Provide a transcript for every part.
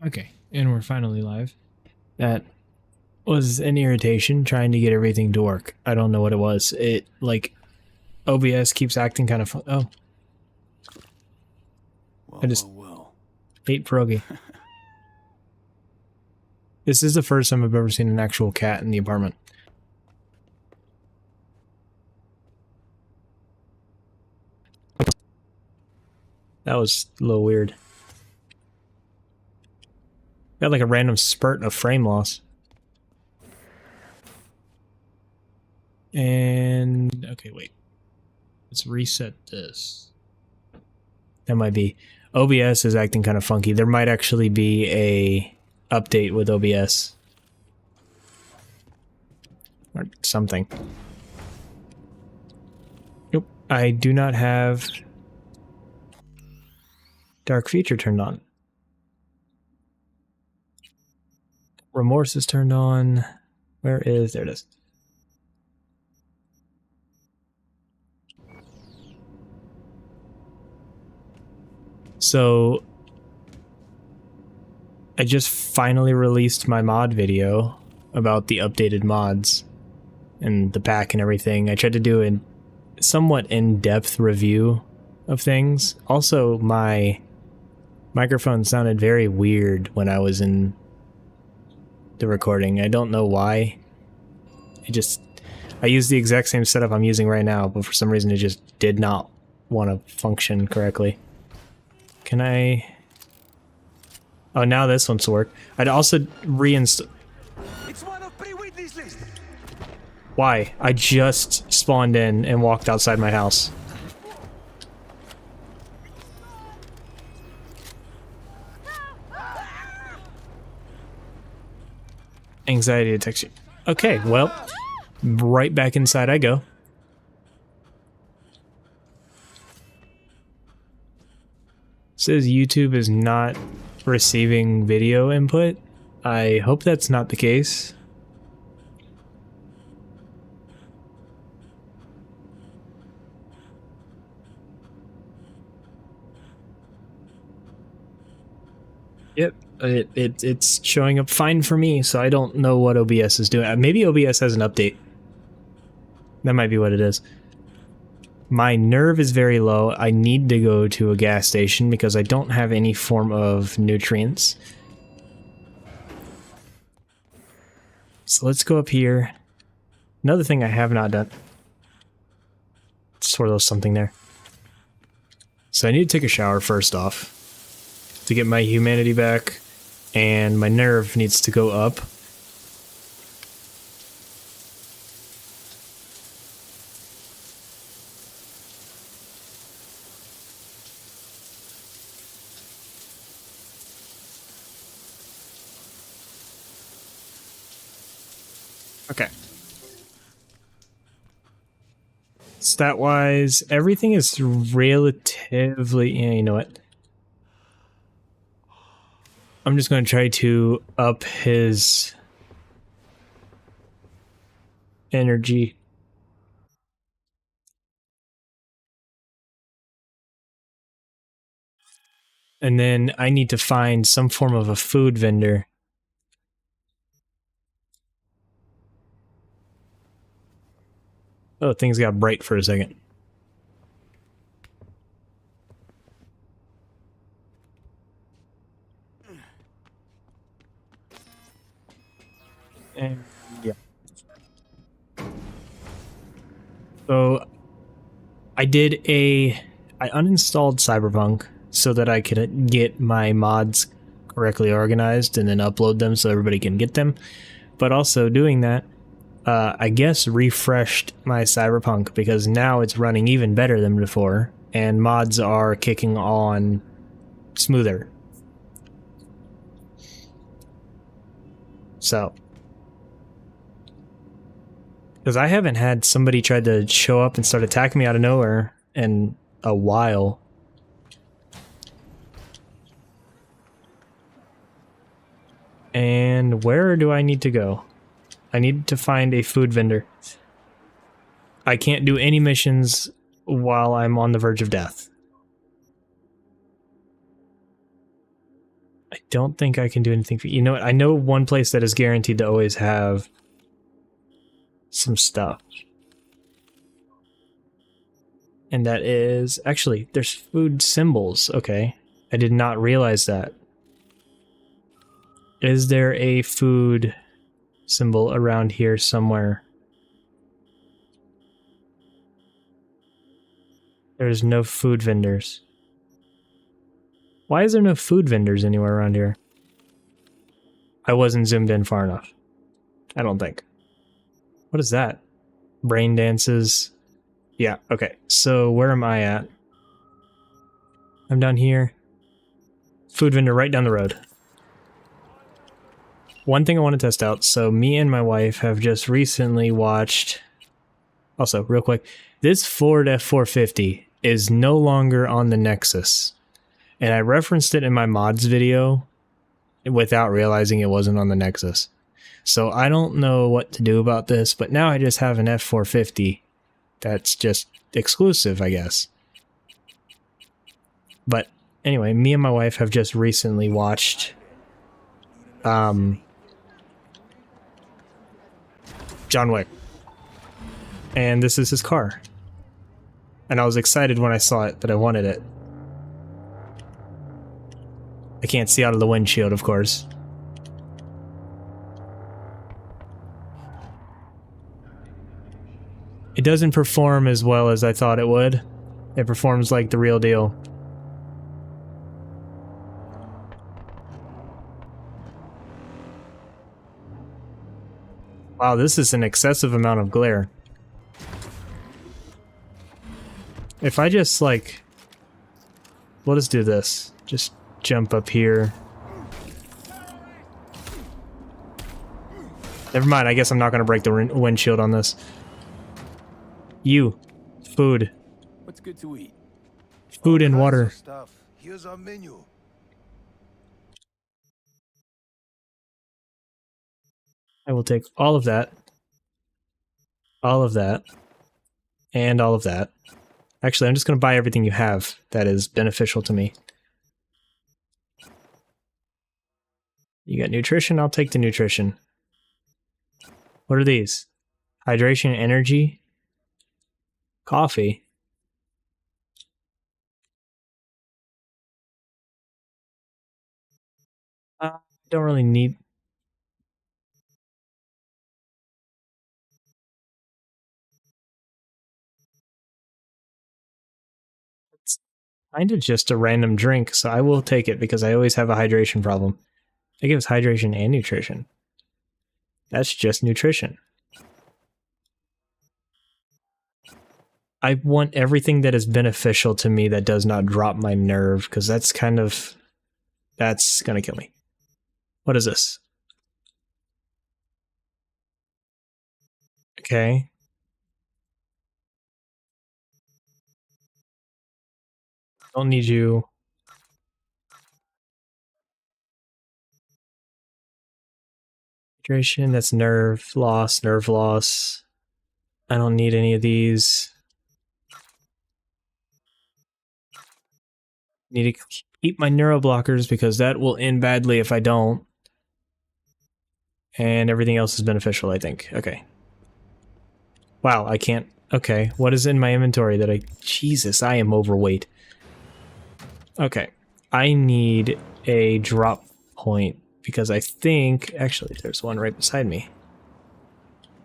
Okay, and we're finally live. That was an irritation trying to get everything to work. I don't know what it was. It, like, OBS keeps acting kind of oh. Well, I just well. ate pierogi. This is the first time I've ever seen an actual cat in the apartment. That was a little weird. Got like a random spurt of frame loss. And okay, wait. Let's reset this. That might be OBS is acting kind of funky. There might actually be a update with OBS. Or something. Nope. I do not have dark feature turned on. Remorse is turned on. Where is... There it is. So I just finally released my mod video about the updated mods and the pack and everything. I tried to do a somewhat in-depth review of things. Also, my microphone sounded very weird when I was in the recording. I don't know why. I used the exact same setup I'm using right now, but for some reason it just did not want to function correctly. Can I... Oh, now this wants to work. I'd also reinstall... It's one of pre-witness list. Why? I just spawned in and walked outside my house. Anxiety detection. Okay, well, right back inside I go. Says YouTube is not receiving video input. I hope that's not the case. Yep, it's showing up fine for me, so I don't know what OBS is doing. Maybe OBS has an update. That might be what it is. My nerve is very low. I need to go to a gas station because I don't have any form of nutrients. So let's go up here. Another thing I have not done. Sort of something there. So I need to take a shower first off to get my humanity back, and my nerve needs to go up. Okay. Stat-wise, everything is relatively... Yeah, you know what? I'm just going to try to up his energy. And then I need to find some form of a food vendor. Oh, things got bright for a second. And yeah. So I uninstalled Cyberpunk so that I could get my mods correctly organized and then upload them so everybody can get them. But also doing that, I guess refreshed my Cyberpunk because now it's running even better than before, and mods are kicking on smoother. So, because I haven't had somebody try to show up and start attacking me out of nowhere in a while. And where do I need to go? I need to find a food vendor. I can't do any missions while I'm on the verge of death. I don't think I can do anything for you. Know what? I know one place that is guaranteed to always have some stuff. And that is... Actually, there's food symbols. Okay. I did not realize that. Is there a food symbol around here somewhere? There's no food vendors. Why is there no food vendors anywhere around here? I wasn't zoomed in far enough. I don't think. What is that? Brain dances. Yeah, okay. So where am I at? I'm down here. Food vendor right down the road. One thing I want to test out. So me and my wife have just recently watched... Also, real quick. This Ford F450 is no longer on the Nexus. And I referenced it in my mods video without realizing it wasn't on the Nexus. So I don't know what to do about this, but now I just have an F450 that's just exclusive, I guess. But anyway, me and my wife have just recently watched John Wick. And this is his car. And I was excited when I saw it that I wanted it. I can't see out of the windshield, of course. It doesn't perform as well as I thought it would. It performs like the real deal. Wow, this is an excessive amount of glare. If I just, like... We'll just do this. Just jump up here. Never mind, I guess I'm not gonna break the windshield on this. You. Food. What's good to eat? Food and water. Stuff. Here's our menu. I will take all of that. All of that. And all of that. Actually, I'm just gonna buy everything you have that is beneficial to me. You got nutrition? I'll take the nutrition. What are these? Hydration, energy, coffee. Don't really need... It's kind of just a random drink, so I will take it because I always have a hydration problem. It gives hydration and nutrition. That's just nutrition. I want everything that is beneficial to me that does not drop my nerve, because that's kind of... That's gonna kill me. What is this? Okay. Don't need you. Hydration, that's nerve loss, nerve loss. I don't need any of these. Need to keep my neuroblockers because that will end badly if I don't. And everything else is beneficial, I think. Okay. Wow, I can't... Okay, what is in my inventory that I... Jesus, I am overweight. Okay. I need a drop point because I think... Actually, there's one right beside me.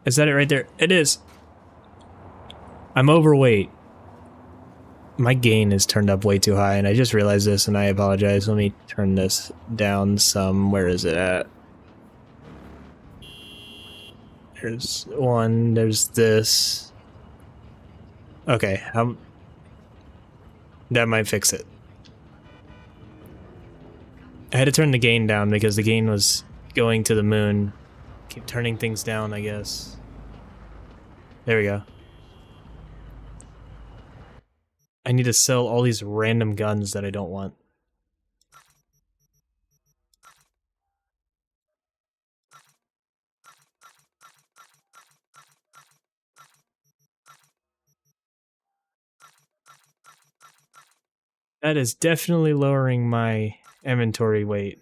Is that it right there? It is! I'm overweight. My gain is turned up way too high, and I just realized this, and I apologize. Let me turn this down some. Where is it at? There's one. There's this. Okay, that might fix it. I had to turn the gain down because the gain was going to the moon. Keep turning things down, I guess. There we go. I need to sell all these random guns that I don't want. That is definitely lowering my inventory weight.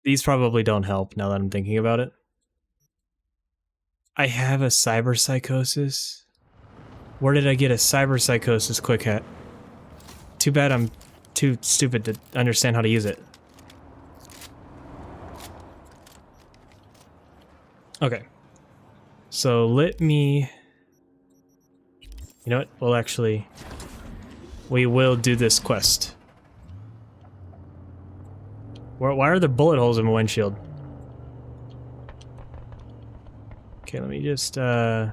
These probably don't help now that I'm thinking about it. I have a cyberpsychosis. Where did I get a cyberpsychosis quick hat? Too bad I'm too stupid to understand how to use it. Okay. So let me... You know what? Well, actually... We will do this quest. Why are there bullet holes in my windshield? Okay, let me just, There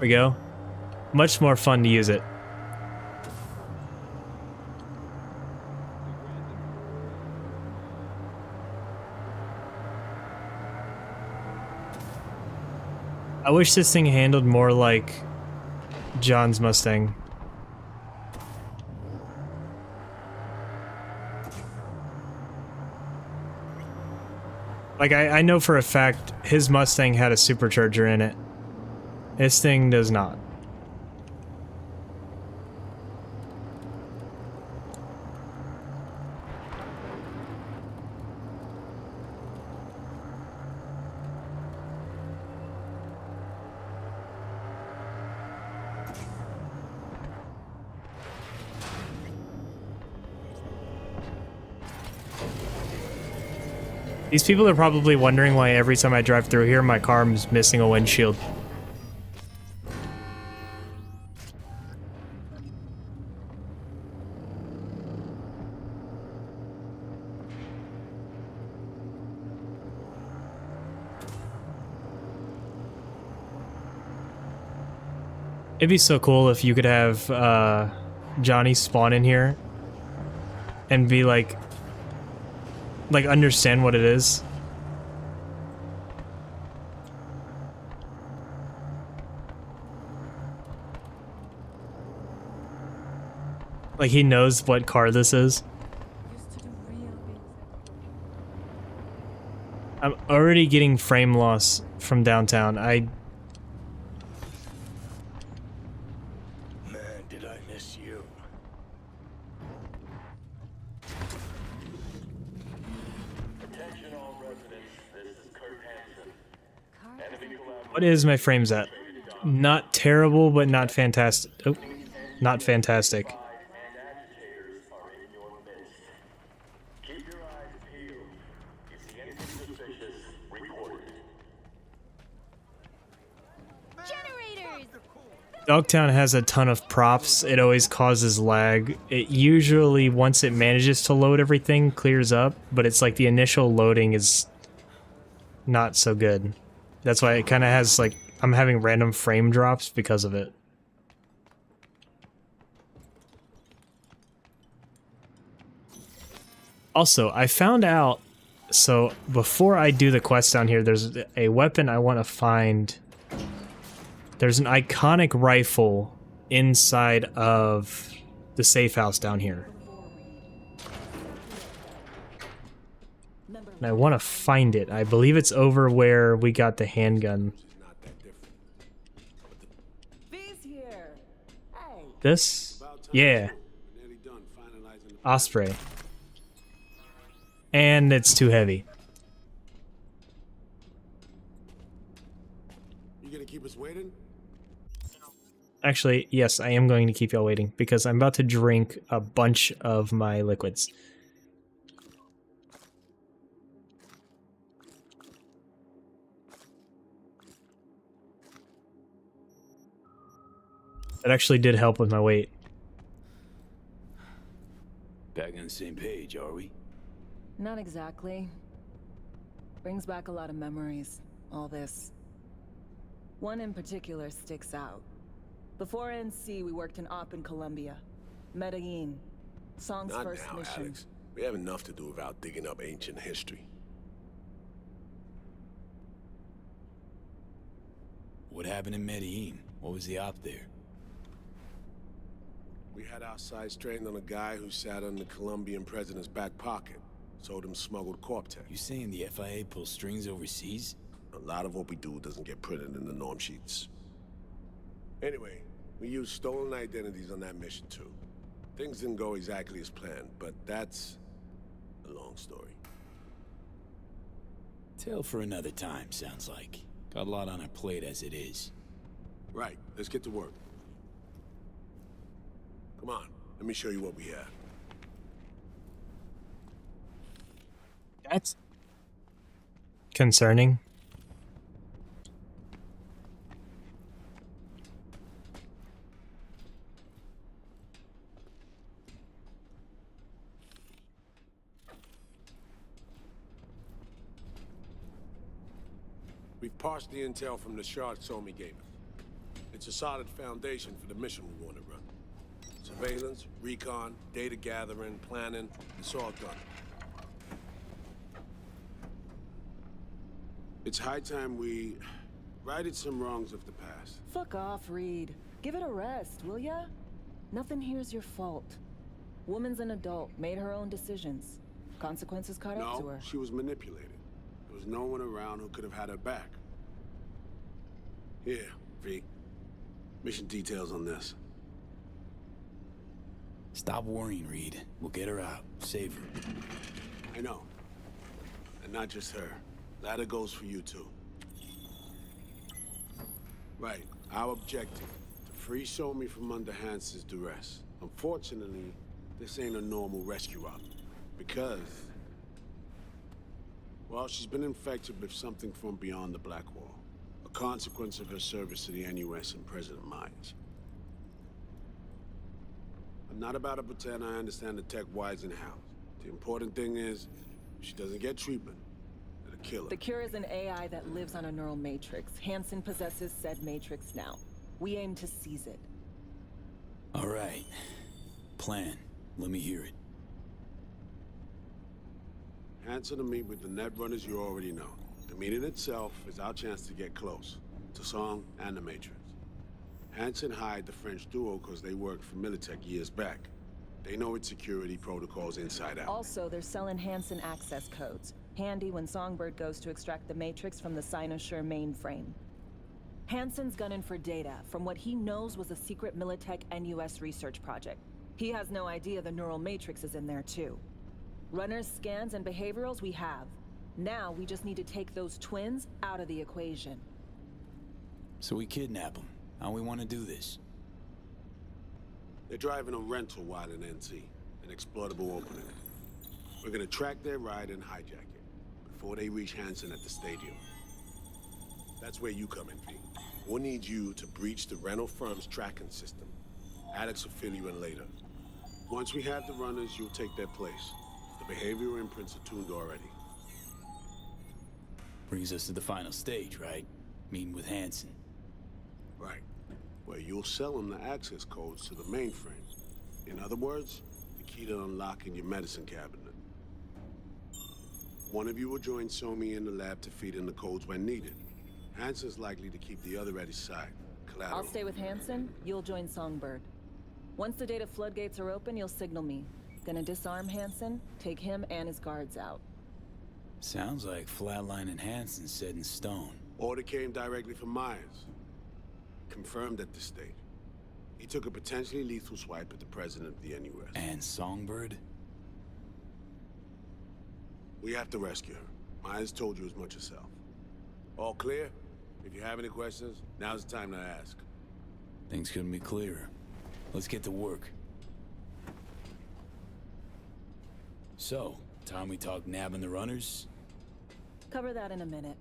we go. Much more fun to use it. I wish this thing handled more like John's Mustang. Like, I know for a fact his Mustang had a supercharger in it. This thing does not. These people are probably wondering why every time I drive through here, my car is missing a windshield. It'd be so cool if you could have Johnny spawn in here and be like understand what it is. Like he knows what car this is. I'm already getting frame loss from downtown. Man, did I miss you? Attention all residents, this is Kurt Hansen. Enemy collaboration. What is my frames at? Not terrible, but not fantastic. Oh, not fantastic. And agitators are in your midst. Keep your eyes peeled. If you see anything suspicious, report it. Generators! Dogtown has a ton of props. It always causes lag. It usually, once it manages to load everything, clears up, but it's like the initial loading is not so good. That's why it kind of has like, I'm having random frame drops because of it. Also, I found out, so before I do the quest down here, there's a weapon I want to find. There's an iconic rifle inside of the safe house down here. And I want to find it. I believe it's over where we got the handgun. This? Yeah. Osprey. And it's too heavy. You gonna keep us waiting? Actually, yes, I am going to keep y'all waiting because I'm about to drink a bunch of my liquids. That actually did help with my weight. Back on the same page, are we? Not exactly. Brings back a lot of memories, all this. One in particular sticks out. Before NC, we worked in Op in Colombia. Medellin. Song's Not first now, mission. Alex. We have enough to do without digging up ancient history. What happened in Medellin? What was the op there? We had our sights trained on a guy who sat on the Colombian president's back pocket. Sold him smuggled corp-tech. You saying the FIA pulls strings overseas? A lot of what we do doesn't get printed in the norm sheets. Anyway, We used stolen identities on that mission too. Things didn't go exactly as planned, but that's a long story. Tale for another time, sounds like. Got a lot on our plate as it is. Right, let's get to work. Come on, let me show you what we have. That's concerning. We've parsed the intel from the shard Somi gave us. It's a solid foundation for the mission we want to run. Surveillance, recon, data gathering, planning, it's all done. It's high time we righted some wrongs of the past. Fuck off, Reed. Give it a rest, will ya? Nothing here's your fault. Woman's an adult, made her own decisions. Consequences caught up to No, her. she was manipulated. There was no one around who could have had her back. Here, V. Mission details on this. Stop worrying, Reed. We'll get her out. Save her. I know. And not just her. That goes for you too. Right. Our objective. To free Somi from under Hansen's duress. Unfortunately, this ain't a normal rescue op. Because... well, she's been infected with something from beyond the Black Wall. A consequence of her service to the NUS and President Myers. I'm not about to pretend I understand the tech whys and hows. The important thing is, she doesn't get treatment. It'll kill her. The cure is an AI that lives on a neural matrix. Hansen possesses said matrix now. We aim to seize it. All right. Plan. Let me hear it. Hansen to meet with the net runners you already know. The meeting itself is our chance to get close. To Song and the Matrix. Hansen hired the French duo because they worked for Militech years back. They know its security protocols inside out. Also, they're selling Hansen access codes. Handy when Songbird goes to extract the matrix from the Cynosure mainframe. Hansen's gunning for data from what he knows was a secret Militech NUS research project. He has no idea the neural matrix is in there too. Runners, scans, and behaviorals we have. Now we just need to take those twins out of the equation. So we kidnap them. How we want to do this? They're driving a rental while in NC, an exploitable opening. We're gonna track their ride and hijack it before they reach Hansen at the stadium. That's where you come in, V. We'll need you to breach the rental firm's tracking system. Alex will fill you in later. Once we have the runners, you'll take their place. The behavioral imprints are tuned already. Brings us to the final stage, right? Meeting with Hansen. Right. Where you'll sell them the access codes to the mainframe. In other words, the key to unlocking your medicine cabinet. One of you will join Somi in the lab to feed in the codes when needed. Hansen's likely to keep the other at his side. Collateral. I'll stay with Hansen, you'll join Songbird. Once the data floodgates are open, you'll signal me. Gonna disarm Hansen, take him and his guards out. Sounds like flatlining Hansen set in stone. Order came directly from Myers. Confirmed at this stage. He took a potentially lethal swipe at the president of the NUS. And Songbird? We have to rescue her. Myers told you as much herself. All clear? If you have any questions, now's the time to ask. Things couldn't be clearer. Let's get to work. So, time we talk nabbing the runners? Cover that in a minute.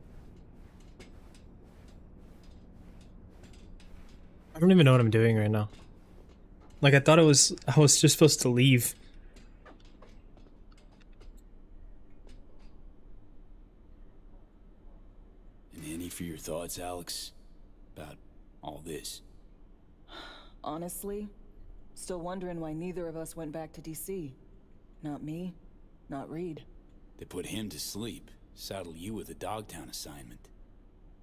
I don't even know what I'm doing right now. Like, I was just supposed to leave. And any for your thoughts, Alex? About all this? Honestly, still wondering why neither of us went back to DC. Not me, not Reed. They put him to sleep. Saddle you with a Dogtown assignment.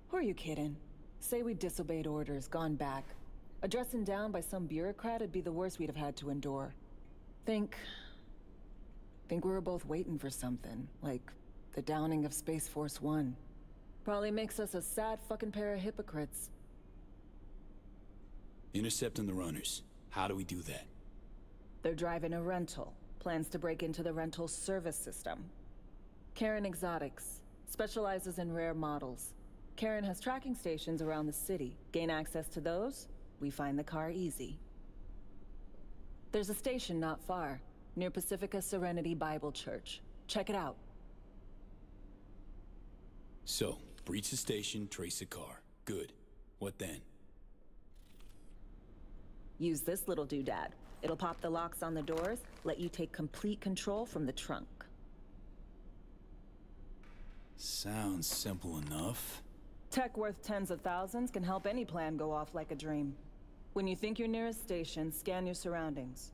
Who are you kidding? Say we disobeyed orders, gone back. A dressing down by some bureaucrat would be the worst we'd have had to endure. Think we were both waiting for something, like the downing of Space Force 1. Probably makes us a sad fucking pair of hypocrites. Intercepting the runners. How do we do that? They're driving a rental. Plans to break into the rental service system. Karen Exotics specializes in rare models. Karen has tracking stations around the city. Gain access to those, we find the car easy. There's a station not far, near Pacifica Serenity Bible Church. Check it out. So, breach the station, trace the car. Good. What then? Use this little doodad. It'll pop the locks on the doors, let you take complete control from the trunk. Sounds simple enough. Tech worth tens of thousands can help any plan go off like a dream. When you think you're near a station, scan your surroundings.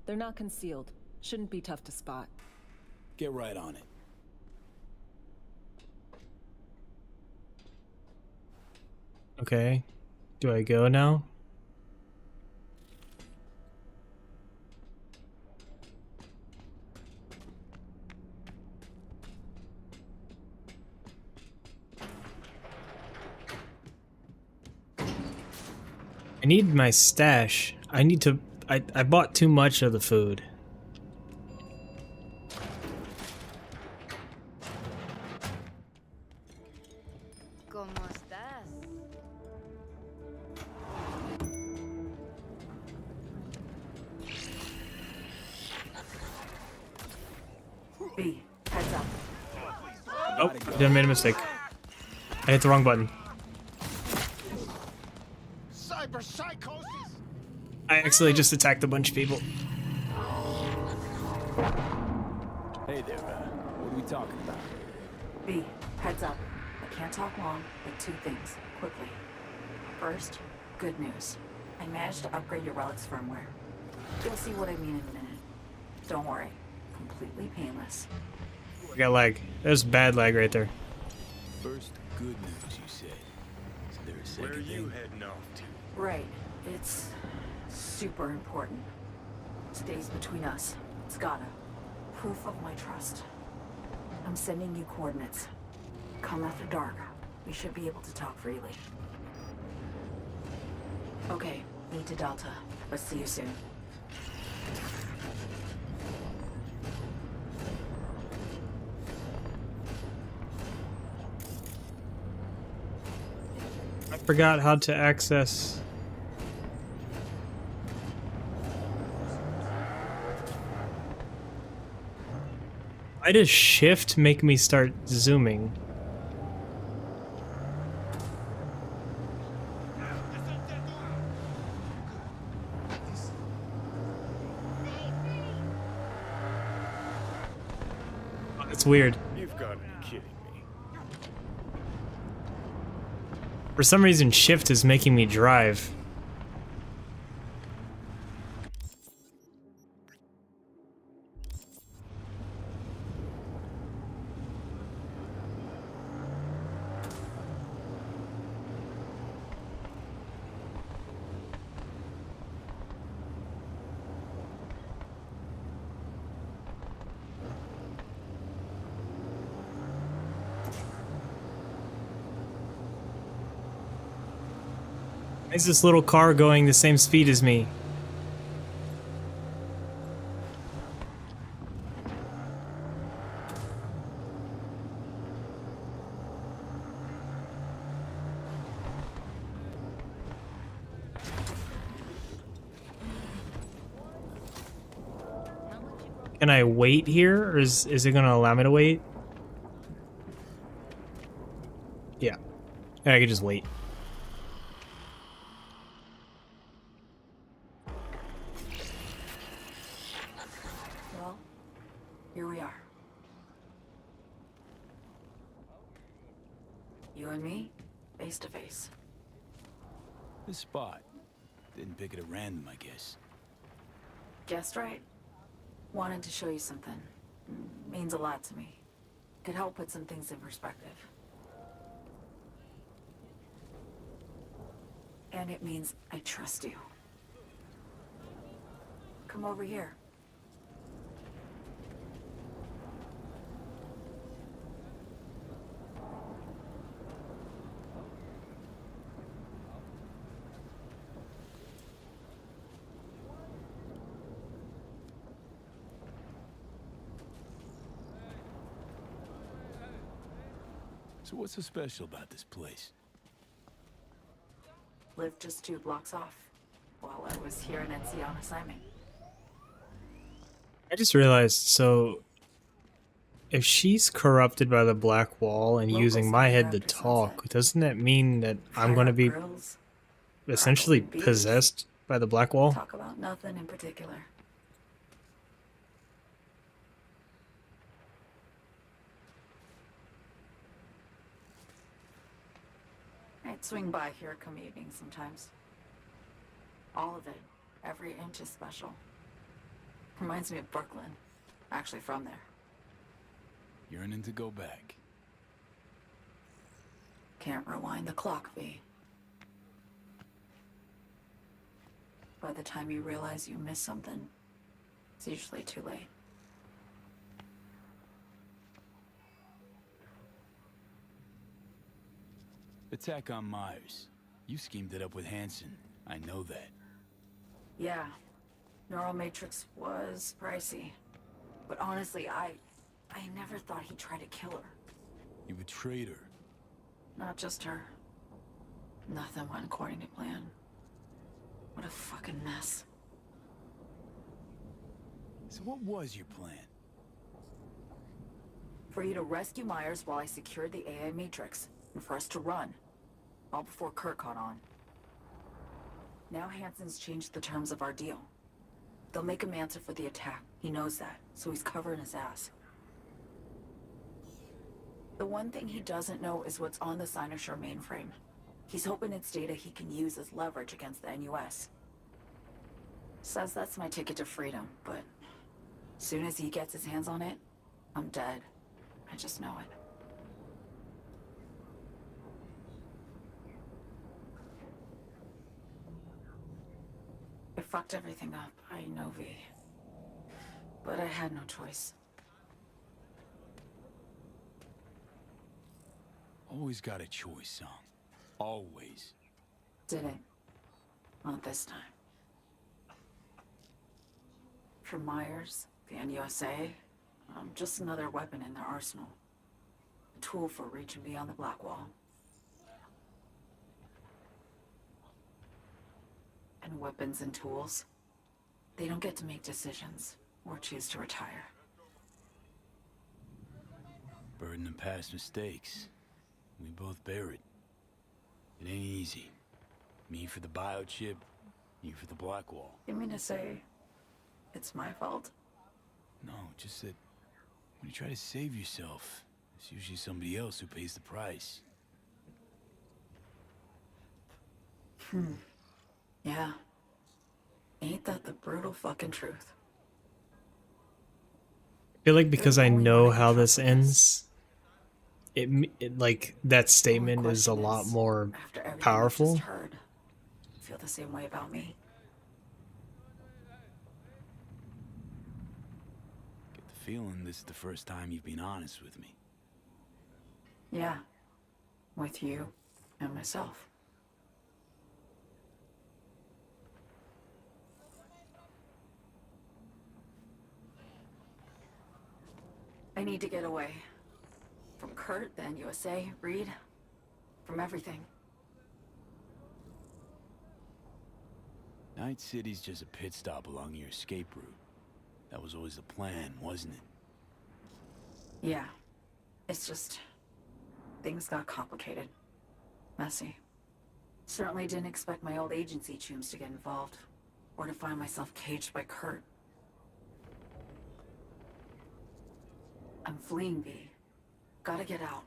They're not concealed. Shouldn't be tough to spot. Get right on it. Okay. Do I go now? I need my stash. I need to... I bought too much of the food. ¿Cómo estás? B, heads up. Oh, I made a mistake. I hit the wrong button. Cyber psychosis! I actually just attacked a bunch of people. Hey there, what are we talking about? B, heads up. I can't talk long, but two things, quickly. First, good news. I managed to upgrade your relic's firmware. You'll see what I mean in a minute. Don't worry, completely painless. I got lag. There's bad lag right there. First, good news, you said. Is there a second Where are you thing? heading off to? Right, it's super important. Stays between us. It's gotta. Proof of my trust. I'm sending you coordinates. Come after dark. We should be able to talk freely. Okay, need to Delta. Let's see you soon. I forgot how to access... Why does shift make me start zooming? It's weird. You've got to be kidding me. For some reason, shift is making me drive. Why is this little car going the same speed as me? Can I wait here, or is it gonna allow me to wait? Yeah. I could just wait. Well, here we are. You and me, face to face. This spot. Didn't pick it at random, I guess. Guessed right. Wanted to show you something. Means a lot to me. Could help put some things in perspective. And it means I trust you. Come over here. So what's so special about this place? Lived just 2 blocks off while I was here in NC on assignment. I just realized, so if she's corrupted by the black wall and Locals using my come head to after talk, sunset. doesn't that mean that I'm Fire going to up be grills, essentially crackling beers, possessed by the black wall? talk about nothing in particular. I'd swing by here come evening sometimes. All of it, every inch is special. Reminds me of Brooklyn. Actually from there. Yearning to go back. Can't rewind the clock, V. By the time you realize you missed something, it's usually too late. Attack on Myers. You schemed it up with Hansen. I know that. Yeah, Neural Matrix was pricey. But honestly, I never thought he'd try to kill her. You betrayed her. Not just her. Nothing went according to plan. What a fucking mess. So what was your plan? For you to rescue Myers while I secured the AI Matrix, and for us to run. All before Kurt caught on. Now Hansen's changed the terms of our deal. They'll make him answer for the attack. He knows that, so he's covering his ass. The one thing he doesn't know is what's on the Cynosure mainframe. He's hoping it's data he can use as leverage against the NUS. Says that's my ticket to freedom, but soon as he gets his hands on it, I'm dead. I just know it. It fucked everything up, I know, V. But I had no choice. Always got a choice, son. Always. Didn't. Not this time. For Myers, the NUSA, I'm just another weapon in their arsenal. A tool for reaching beyond the Black Wall. And weapons and tools, they don't get to make decisions or choose to retire. Burden of past mistakes. We both bear it. It ain't easy. Me for the biochip, you for the black wall. You mean to say it's my fault? No, just that when you try to save yourself, it's usually somebody else who pays the price. Yeah. Ain't that the brutal fucking truth? I feel like because There's I only know one I can how trust this in this. ends, it like that statement Only is a question lot is, more after everything I've powerful. just heard, feel the same way about me? Get the feeling this is the first time you've been honest with me. Yeah. With you and myself. I need to get away. From Kurt, the NUSA, Reed. From everything. Night City's just a pit stop along your escape route. That was always the plan, wasn't it? Yeah. It's just... things got complicated. Messy. Certainly didn't expect my old agency chooms to get involved. Or to find myself caged by Kurt. I'm fleeing, V. Gotta get out.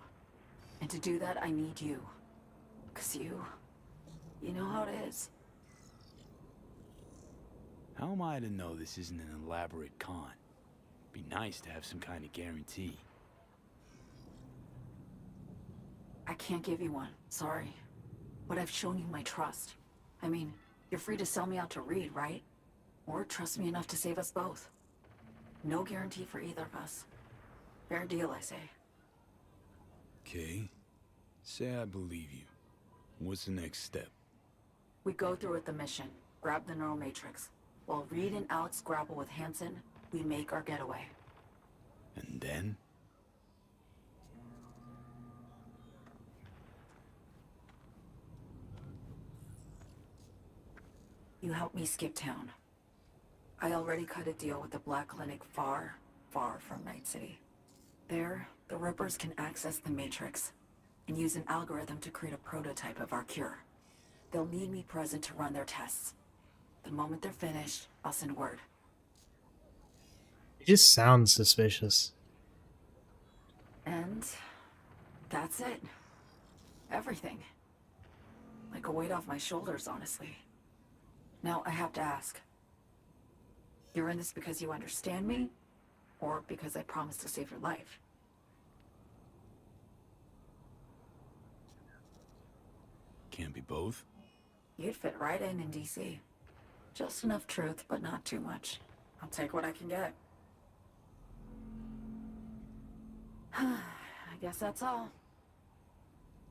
And to do that, I need you. 'Cause you know how it is. How am I to know this isn't an elaborate con? Be nice to have some kind of guarantee. I can't give you one, sorry. But I've shown you my trust. I mean, you're free to sell me out to Reed, right? Or trust me enough to save us both. No guarantee for either of us. Fair deal, I say. Okay. Say I believe you. What's the next step? We go through with the mission, grab the neural matrix. While Reed and Alex grapple with Hansen, we make our getaway. And then? You helped me skip town. I already cut a deal with the Black Clinic far, far from Night City. There, the Rippers can access the Matrix and use an algorithm to create a prototype of our cure. They'll need me present to run their tests. The moment they're finished, I'll send word. It just sounds suspicious. And that's it. Everything. Like a weight off my shoulders, honestly. Now I have to ask. You're in this because you understand me? Or because I promised to save your life? Can't be both. You'd fit right in DC. Just enough truth, but not too much. I'll take what I can get. I guess that's all.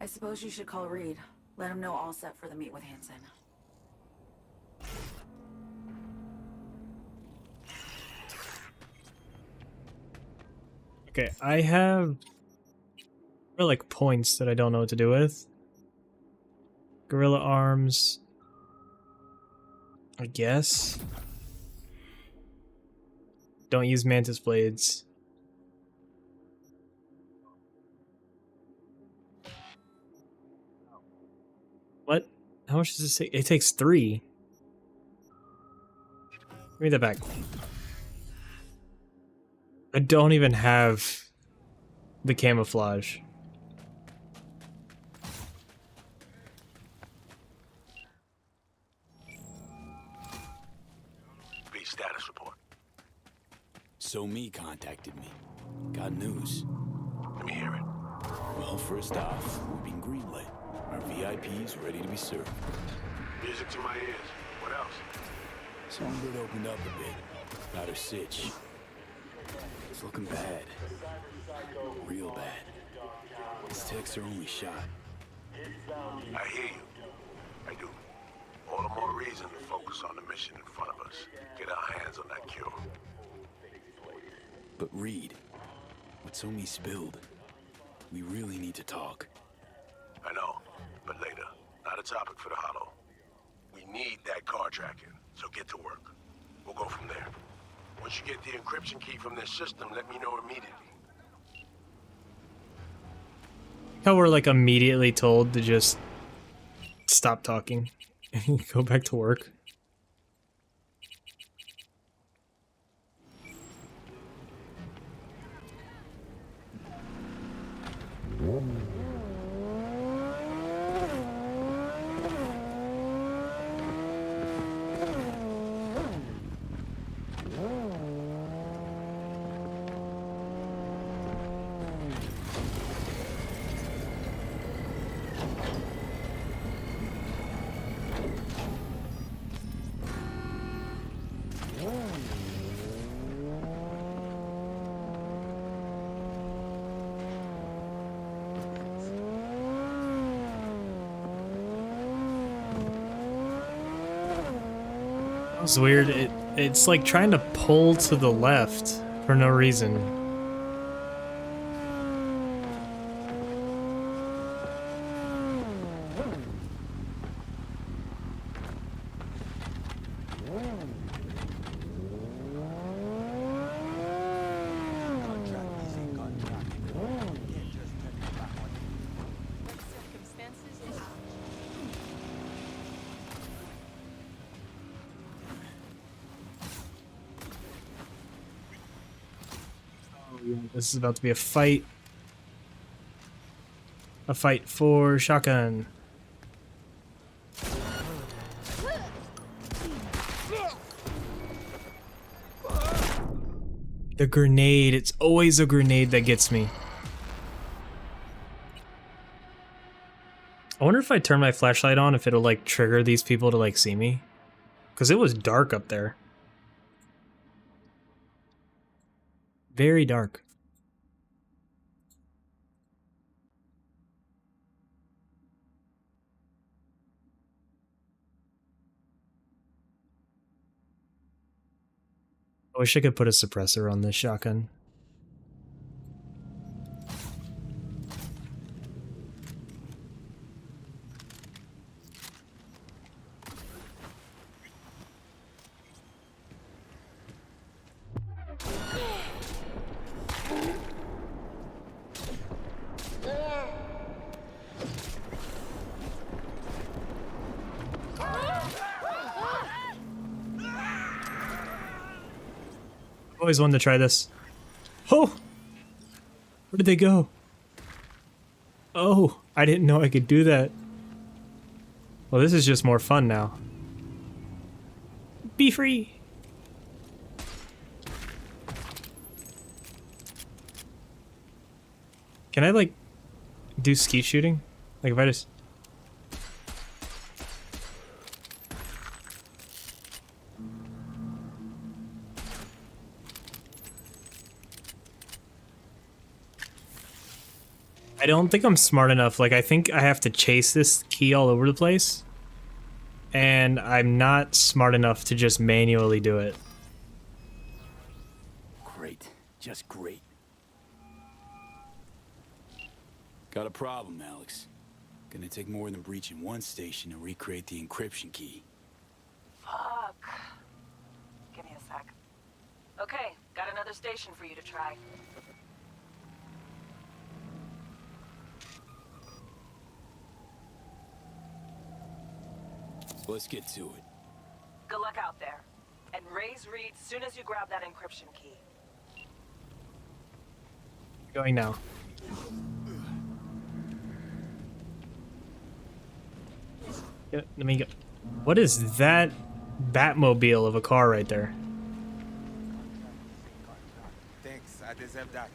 I suppose you should call Reed. Let him know all set for the meet with Hansen. Okay, I have like points that I don't know what to do with. Gorilla arms, I guess. Don't use mantis blades. What? How much does this take? It takes 3. Give me that back. I don't even have the camouflage. B, status report. So me contacted me. Got news. Let me hear it. Well, first off, we've been greenlit. Our VIPs ready to be served. Music to my ears. What else? Songbird opened up a bit. Got her sitch. It's looking bad. Real bad. His techs are only shot. I hear you. I do. All the more reason to focus on the mission in front of us. Get our hands on that cure. But Reed, what Somi spilled, we really need to talk. I know, but later. Not a topic for the Hollow. We need that car tracking, so get to work. We'll go from there. Once you get the encryption key from this system, let me know immediately. How we're like immediately told to just stop talking and go back to work. It's weird. It's like trying to pull to the left for no reason. This is about to be a fight. A fight for shotgun. The grenade. It's always a grenade that gets me. I wonder if I turn my flashlight on, if it'll like trigger these people to like see me. Because it was dark up there. Very dark. I wish I could put a suppressor on this shotgun. always wanted to try this. Oh! Where did they go? Oh, I didn't know I could do that. Well, this is just more fun now. Be free! Can I, like, do skeet shooting? Like, if I just... I don't think I'm smart enough. Like, I think I have to chase this key all over the place. And I'm not smart enough to just manually do it. Great. Just great. Got a problem, Alex. Gonna take more than breaching one station to recreate the encryption key. Fuck. Give me a sec. Okay, got another station for you to try. Let's get to it. Good luck out there. And raise Reed soon as you grab that encryption key. Going now. Yeah, let me go. What is that Batmobile of a car right there? Thanks, I deserve that.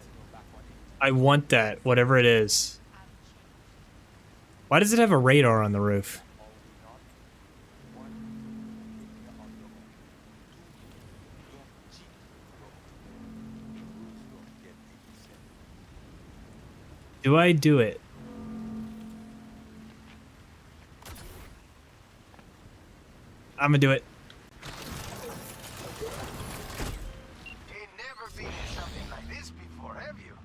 I want that, whatever it is. Why does it have a radar on the roof? Do I do it? I'm gonna do it. Ain't never been in something like this before, have you?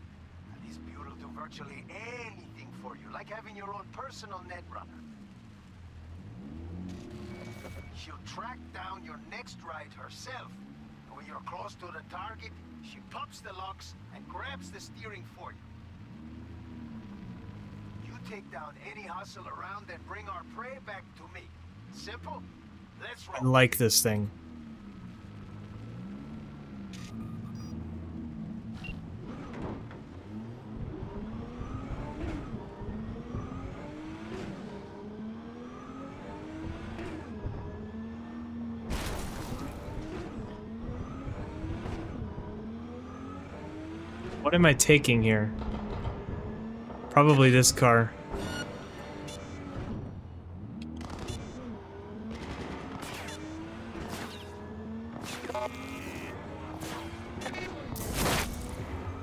This bureau will do virtually anything for you, like having your own personal netrunner. She'll track down your next ride herself. And when you're close to the target, she pops the locks and grabs the steering for you. You take down any hustle around and bring our prey back to me. Simple? Let's I roll. like this thing. What am I taking here? Probably this car.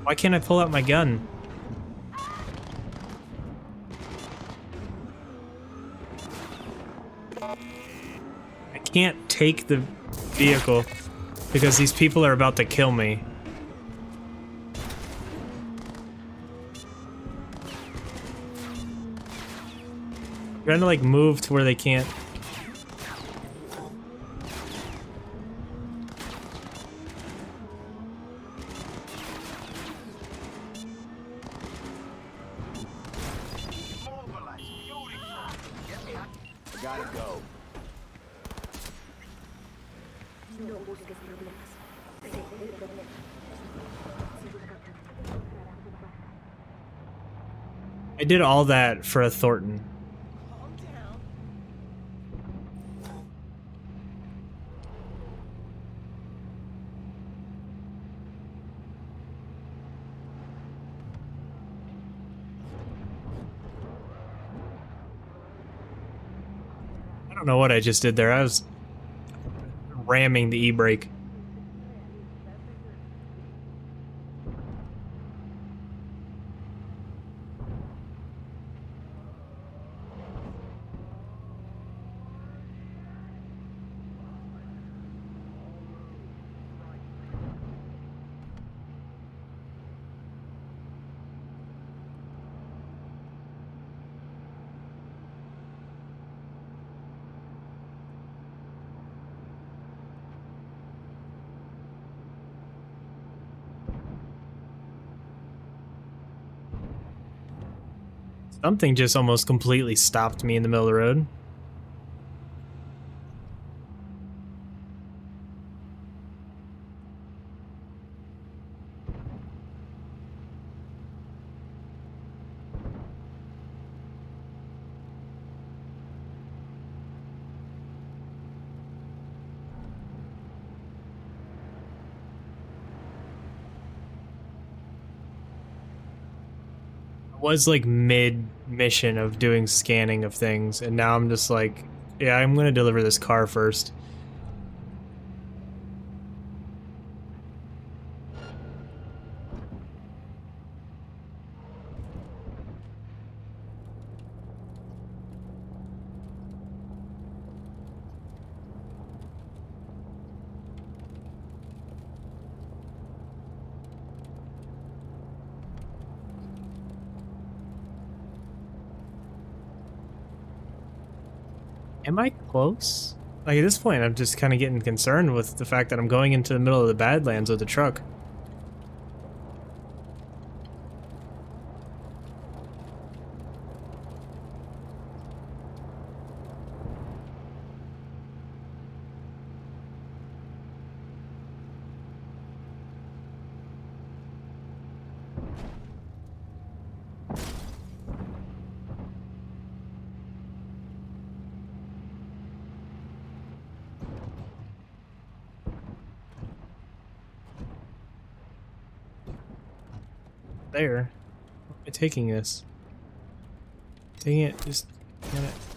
Why can't I pull out my gun? I can't take the vehicle because these people are about to kill me. I'm trying to like move to where they can't. Mobilize. Beautiful. Get me out. I gotta go. I did all that for a Thornton. I don't know what I just did there. I was ramming the e-brake. Something just almost completely stopped me in the middle of the road. was like mid mission of doing scanning of things, and now I'm just like, yeah, I'm gonna deliver this car first. Am I close? Like, at this point, I'm just kind of getting concerned with the fact that I'm going into the middle of the Badlands with the truck. There. Where am I taking this? Taking it just kind of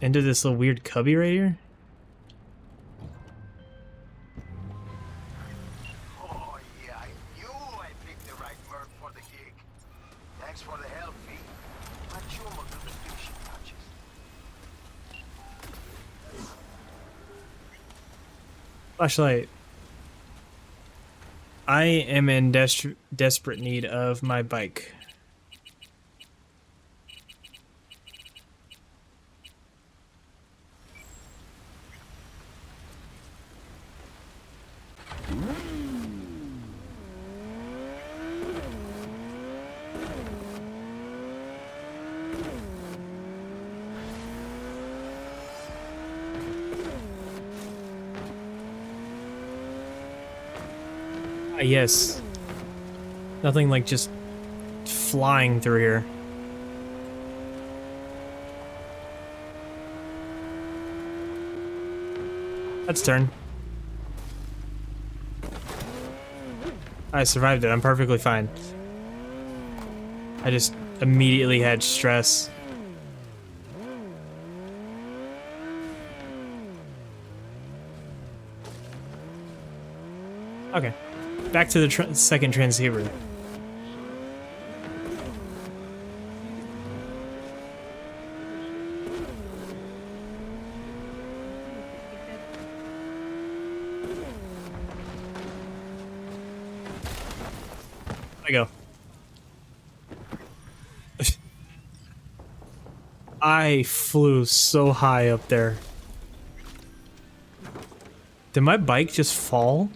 into this little weird cubby right here? Oh, yeah, I knew I picked the right word for the gig. Thanks for the help, V. My chum will do the finishing touches. Flashlight. I am in desperate need of my bike. Yes. Nothing like just flying through here. Let's turn. I survived it. I'm perfectly fine. I just immediately had stress. Okay. Back to the second transceiver. I go. I flew so high up there. Did my bike just fall?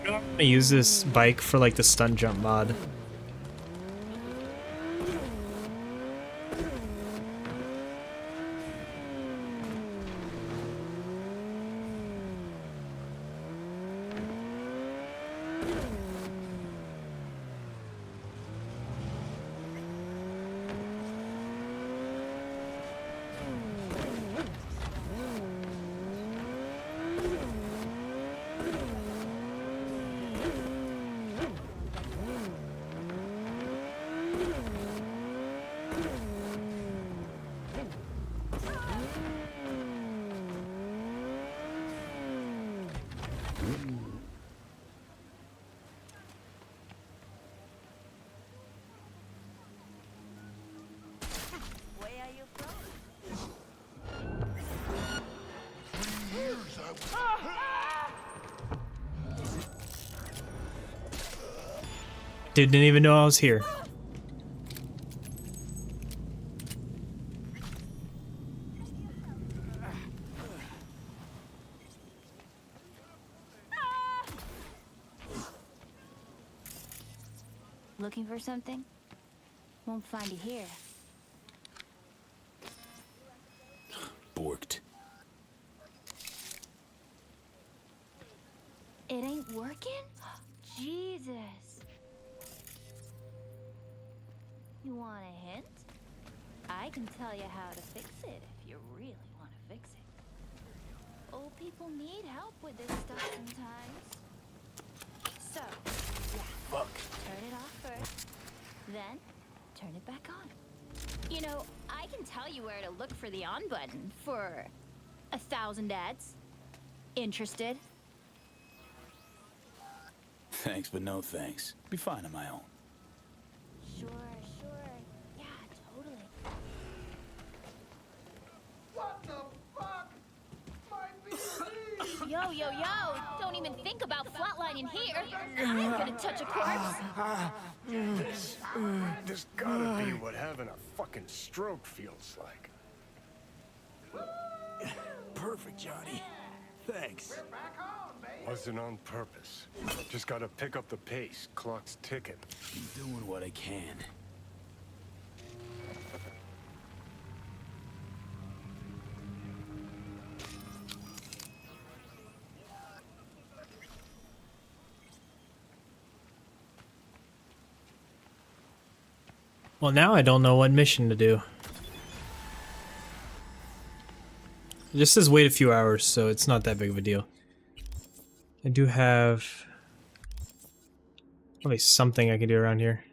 I'm gonna use this bike for like the stunt jump mod. Where are you from? Dude didn't even know I was here. Looking for something? Won't find it here. Borked. It ain't working? Jesus. You want a hint? I can tell you how to fix it if you really want to fix it. Old people need help with this stuff sometimes. So, yeah. Fuck. Turn it off first, then turn it back on. You know, I can tell you where to look for the on button for 1,000 ads. Interested? Thanks, but no thanks. Be fine on my own. Sure. Yeah, totally. What the fuck? My PC! Yo! Don't even think about flatlining here. I'm gonna touch a corpse. This gotta be what having a fucking stroke feels like. Perfect, Johnny. Thanks. Back home, babe. Wasn't on purpose. Just gotta pick up the pace. Clock's ticking. I'm doing what I can. Well, now I don't know what mission to do. It just says wait a few hours, so it's not that big of a deal. I do have probably something I can do around here.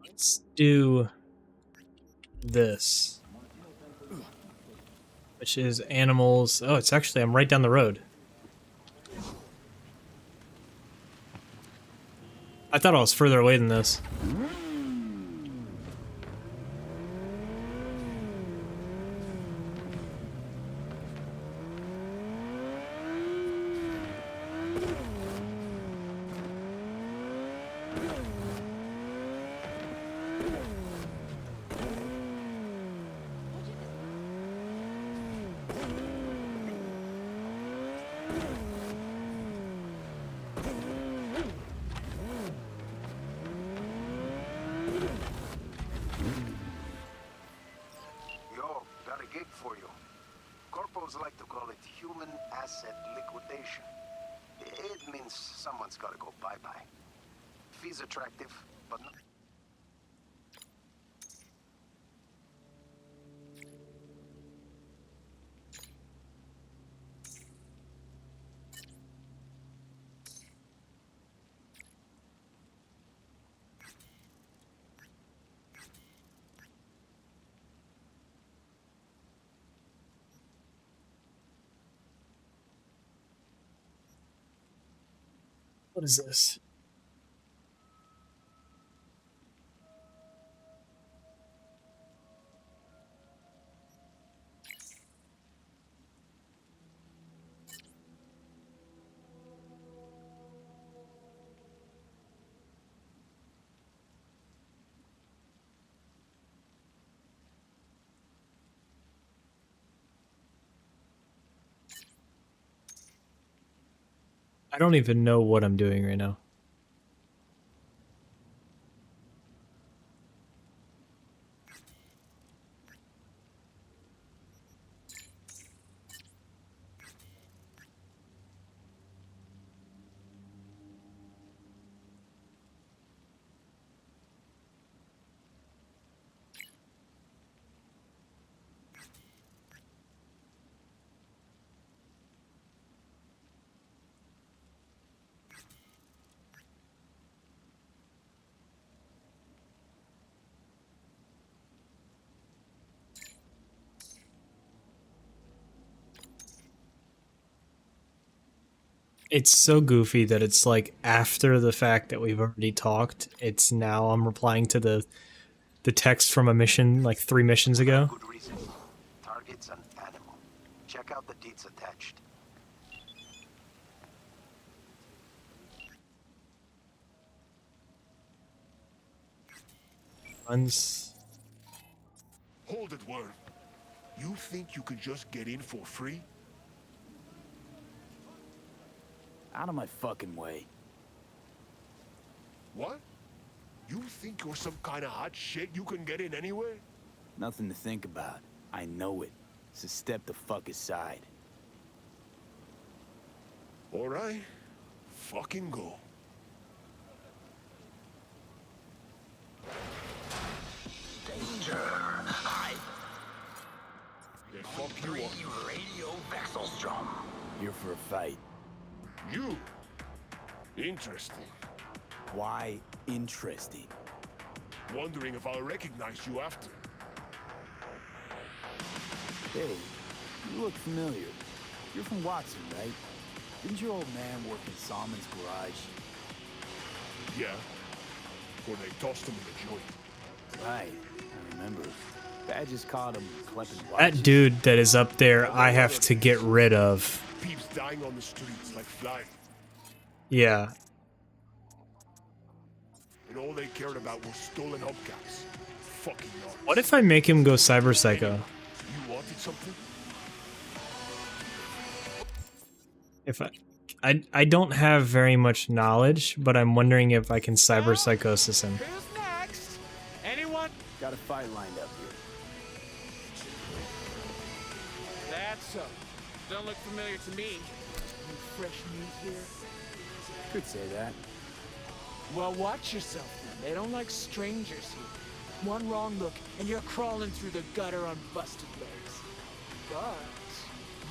Let's do this, which is animals. Oh, it's actually, I'm right down the road. I thought I was further away than this. Yo, got a gig for you. Corpos like to call it human asset liquidation. It means someone's gotta go bye-bye. Fee's attractive, but not... What is this? I don't even know what I'm doing right now. It's so goofy that it's like after the fact that we've already talked, it's now I'm replying to the text from a mission like 3 missions ago. Good reason. Target's an animal. Check out the deeds attached. Runs. Hold it, Word. You think you could just get in for free? Out of my fucking way. What? You think you're some kind of hot shit you can get in anywhere? Nothing to think about. I know it. So step the fuck aside. All right. Fucking go. Danger. I Yeah, fuck you up. radio Vexelstrom. Here for a fight. You? Interesting. Why interesting? Wondering if I'll recognize you after. Hey, you look familiar. You're from Watson, right? Didn't your old man work in Salmon's garage? Yeah. Before they tossed him in the joint. Right, I remember. Badges caught him collecting That watches. dude that is up there, I have to get rid of. Peeps dying on the streets like flies. Yeah. And all they cared about was stolen hubcaps. Fucking yards. What if I make him go Cyber Psycho? You wanted something? If I don't have very much knowledge, but I'm wondering if I can Cyber Psychosis him. Who's next? Anyone? Got a fight lined up here. That's so. Don't look familiar to me. You fresh meat here? Could say that. Well, watch yourself then. They don't like strangers here. One wrong look, and you're crawling through the gutter on busted legs. But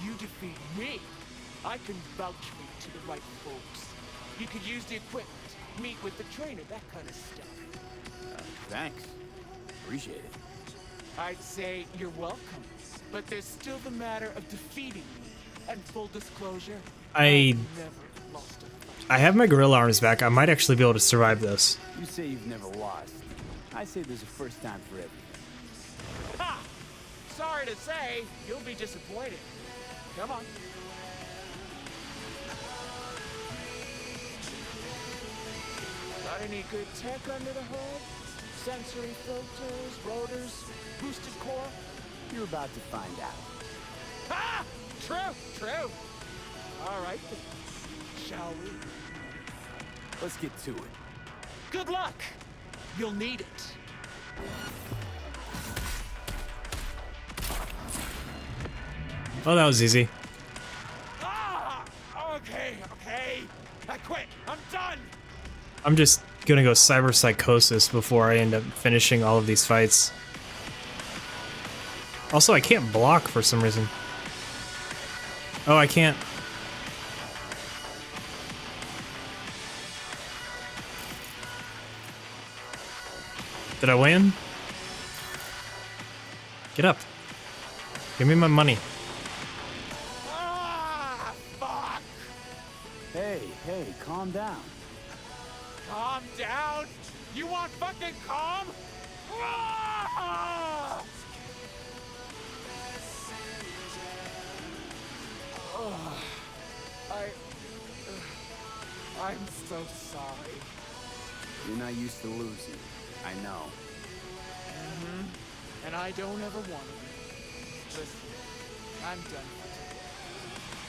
you defeat me, I can vouch for you to the right folks. You could use the equipment, meet with the trainer, that kind of stuff. Thanks. Appreciate it. I'd say you're welcome, but there's still the matter of defeating me. And full disclosure, I never lost a fight. I have my gorilla arms back. I might actually be able to survive this. You say you've never lost. I say there's a first time for everything. Ha! Sorry to say, you'll be disappointed. Come on. Got any good tech under the hood? Sensory filters, rotors, boosted core? You're about to find out. Ha! True, true. All right, then. Shall we? Let's get to it. Good luck. You'll need it. Oh, that was easy. Ah! Okay, okay. I quit. I'm done. I'm just gonna go Cyber Psychosis before I end up finishing all of these fights. Also, I can't block for some reason. Oh, I can't. Did I win? Get up. Give me my money. Ah! Fuck! Hey, calm down. Calm down? You want fucking calm? Ah! I'm so sorry. You're not used to losing. I know. And I don't ever want to be. Listen, I'm done for today.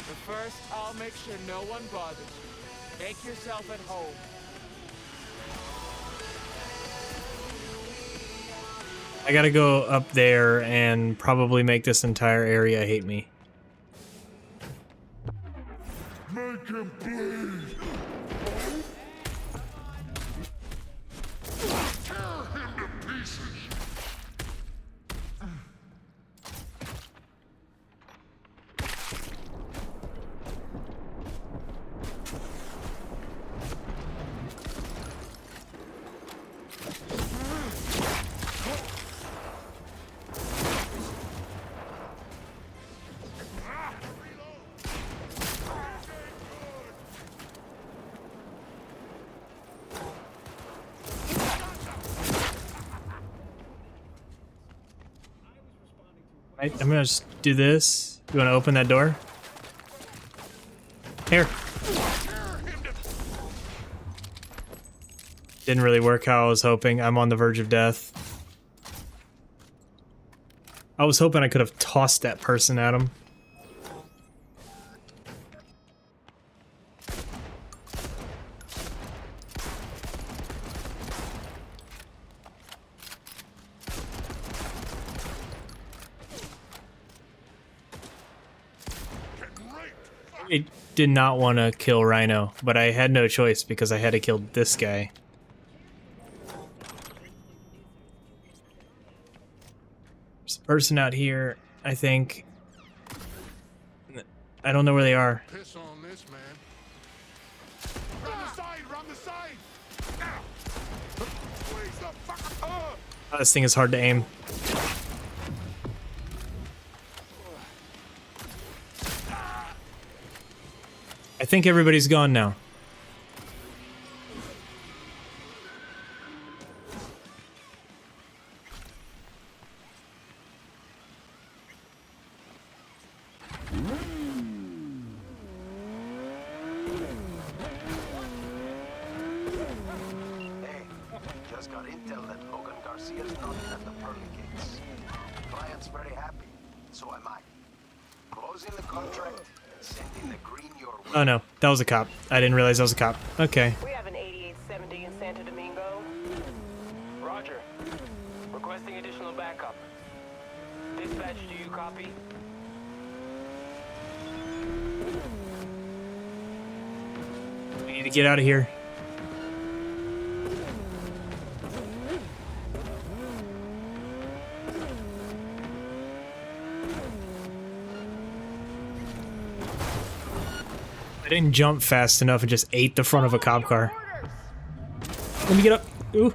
But first, I'll make sure no one bothers you. Make yourself at home. I gotta go up there and probably make this entire area hate me. Make him bleed! Tear him to pieces! I'm gonna just do this. You wanna open that door? Here. Didn't really work how I was hoping. I'm on the verge of death. I was hoping I could have tossed that person at him. I did not want to kill Rhino, but I had no choice because I had to kill this guy. There's a person out here, I think. I don't know where they are. Piss on this, man. Run the side, run the side! Please, the fuck up! Oh, this thing is hard to aim. I think everybody's gone now. Hey, just got intel that Logan Garcia's not at the pearly gates. Client's very happy, so am I. Closing the contract, sending the green your way. Oh no, that was a cop. I didn't realize that was a cop. Okay. We have an 8870 in Santo Domingo. Roger. Requesting additional backup. Dispatch, do you copy? We need to get out of here. I didn't jump fast enough and just ate the front of a cop car. Let me get up. Ooh.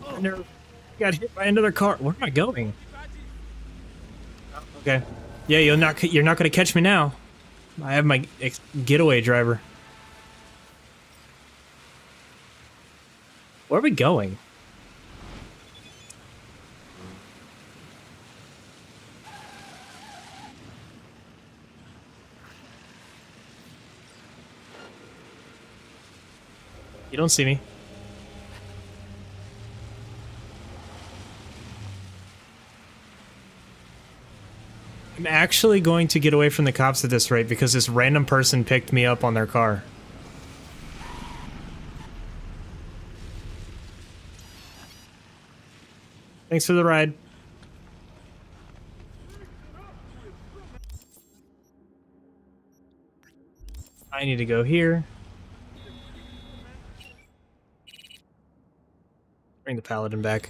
I never got hit by another car. Where am I going? Okay. Yeah, you're not gonna catch me now. I have my getaway driver. Where are we going? You don't see me. I'm actually going to get away from the cops at this rate because this random person picked me up on their car. Thanks for the ride. I need to go here. Bring the paladin back.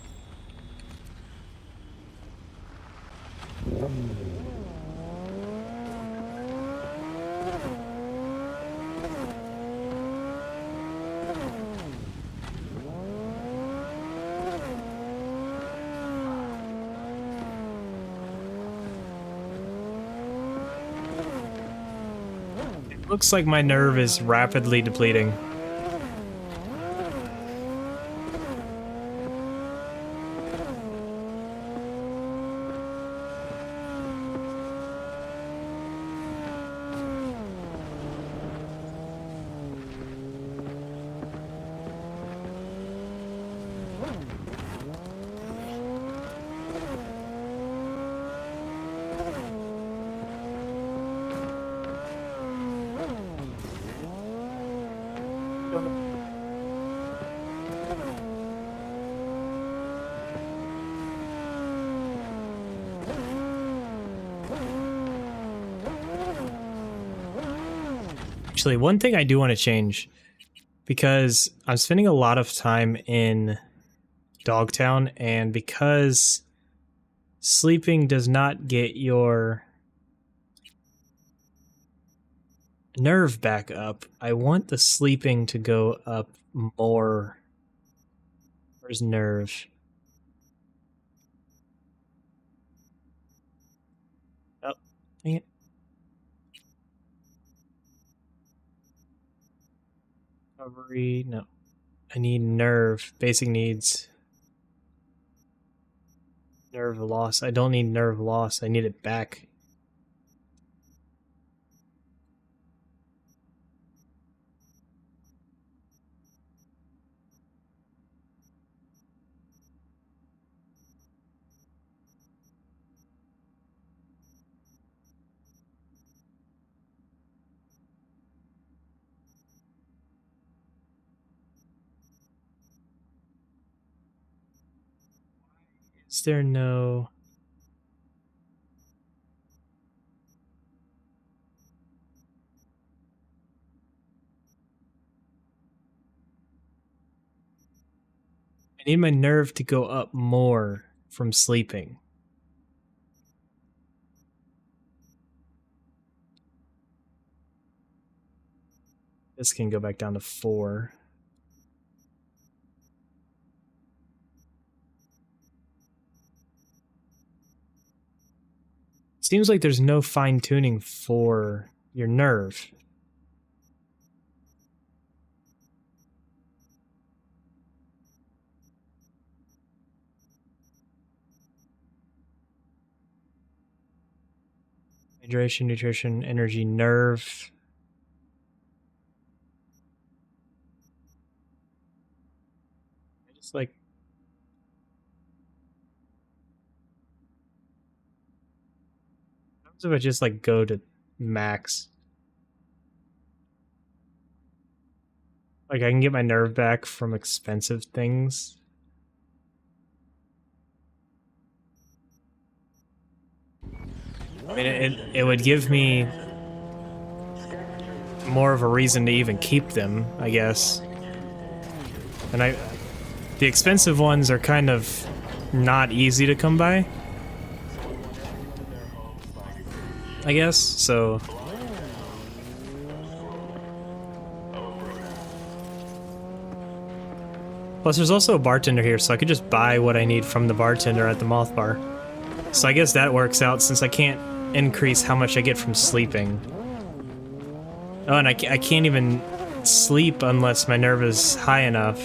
Looks like my nerve is rapidly depleting. Actually, one thing I do want to change, because I'm spending a lot of time in Dogtown, and because sleeping does not get your nerve back up, I want the sleeping to go up more. Where's nerve? Oh, dang it. Recovery, no. I need nerve. Basic needs. Nerve loss. I don't need nerve loss. I need it back. Is there no... I need my nerve to go up more from sleeping. This can go back down to 4. Seems like there's no fine-tuning for your nerve. Hydration, nutrition, energy, nerve. I just like... What if I just like go to max? Like I can get my nerve back from expensive things. I mean, it would give me more of a reason to even keep them, I guess. And the expensive ones are kind of not easy to come by, I guess, so... Plus there's also a bartender here, so I could just buy what I need from the bartender at the Moth Bar. So I guess that works out since I can't increase how much I get from sleeping. Oh, and I can't even sleep unless my nerve is high enough.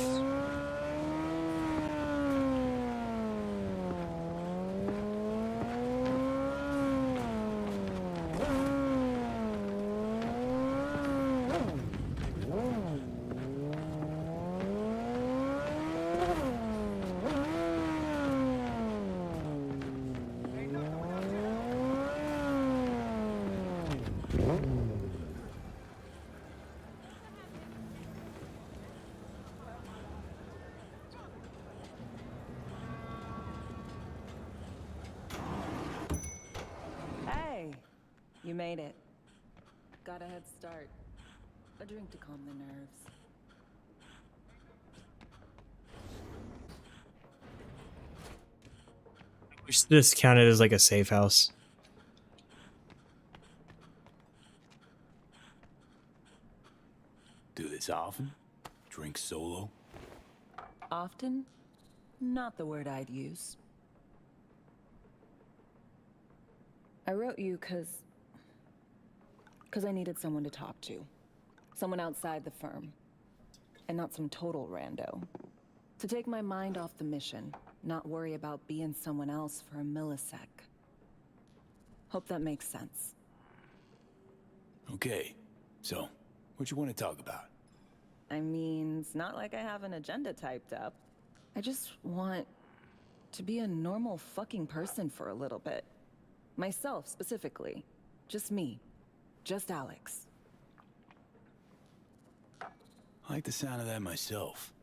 You made it. Got a head start. A drink to calm the nerves. Wish this counted as like a safe house. Do this often? Drink solo? Often? Not the word I'd use. I wrote you because I needed someone to talk to. Someone outside the firm. And not some total rando. To take my mind off the mission. Not worry about being someone else for a millisec. Hope that makes sense. Okay. So, what you want to talk about? I mean, it's not like I have an agenda typed up. I just want to be a normal fucking person for a little bit. Myself, specifically. Just me. Just Alex. I like the sound of that myself.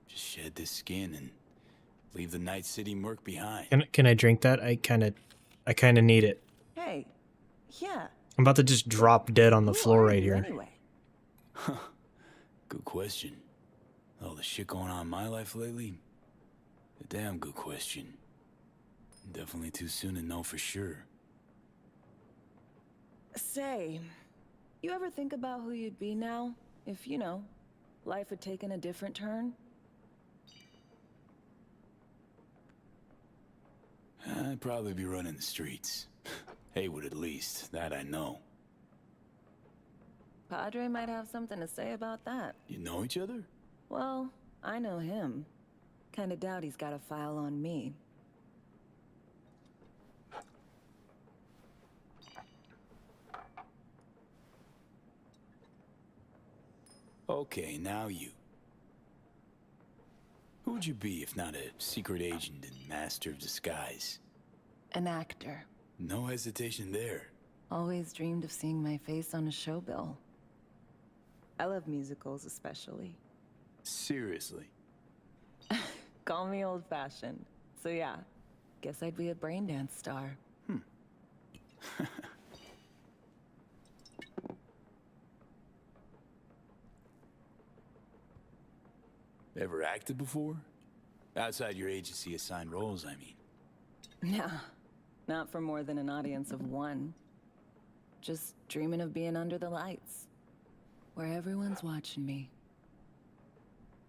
Just shed this skin and leave the Night City murk behind. Can I drink that? I kind of need it. Hey, yeah. I'm about to just drop dead on the floor right here. Anyway? Huh. Good question. All the shit going on in my life lately? A damn good question. Definitely too soon to know for sure. Say, you ever think about who you'd be now? If, you know, life had taken a different turn? I'd probably be running the streets. Haywood at least, that I know. Padre might have something to say about that. You know each other? Well, I know him. Kinda doubt he's got a file on me. Okay, now you. Who would you be if not a secret agent and master of disguise? An actor. No hesitation there. Always dreamed of seeing my face on a show bill. I love musicals especially. Seriously? Call me old-fashioned. So yeah, Guess I'd be a braindance star. Ever acted before? Outside your agency assigned roles, I mean. Nah, not for more than an audience of one. Just dreaming of being under the lights, where everyone's watching me.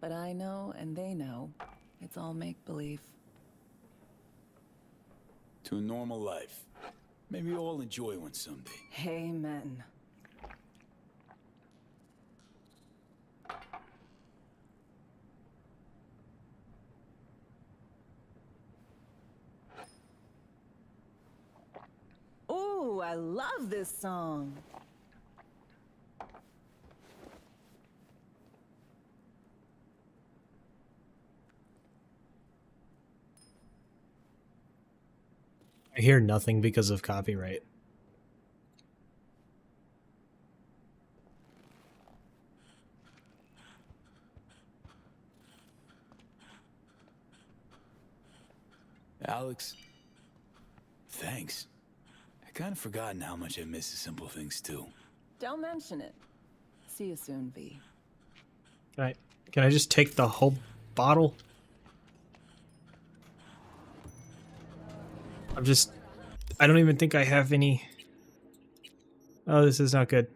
But I know, and they know, it's all make-believe. To a normal life. Maybe we'll all enjoy one someday. Amen. Ooh, I love this song. I hear nothing because of copyright. Alex, thanks. I kind of forgotten how much I miss the simple things too. Don't mention it. See you soon, V. Can I just take the whole bottle? I don't even think I have any. Oh, this is not good.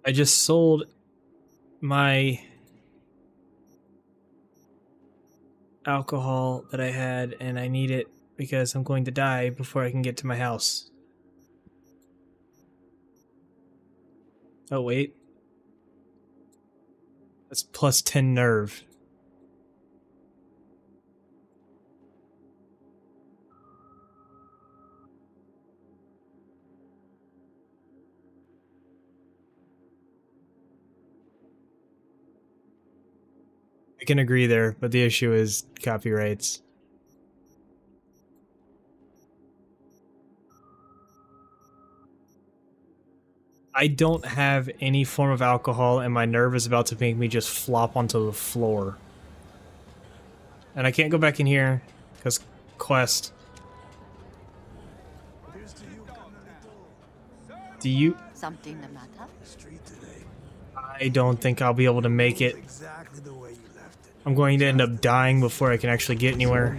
I just sold my alcohol that I had, and I need it because I'm going to die before I can get to my house. Oh, wait. That's plus 10 nerve. I can agree there, but the issue is copyrights. I don't have any form of alcohol, and my nerve is about to make me just flop onto the floor. And I can't go back in here, because quest. Do you... Something the matter? I don't think I'll be able to make it. I'm going to end up dying before I can actually get anywhere.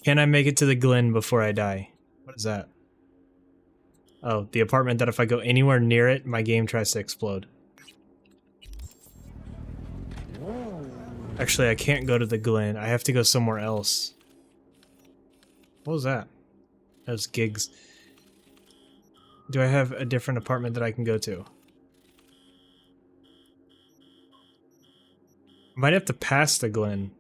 Can I make it to the Glen before I die? What is that? Oh, the apartment that if I go anywhere near it, my game tries to explode. Actually, I can't go to the Glen. I have to go somewhere else. What was that? Those gigs. Do I have a different apartment that I can go to? I might have to pass the Glen.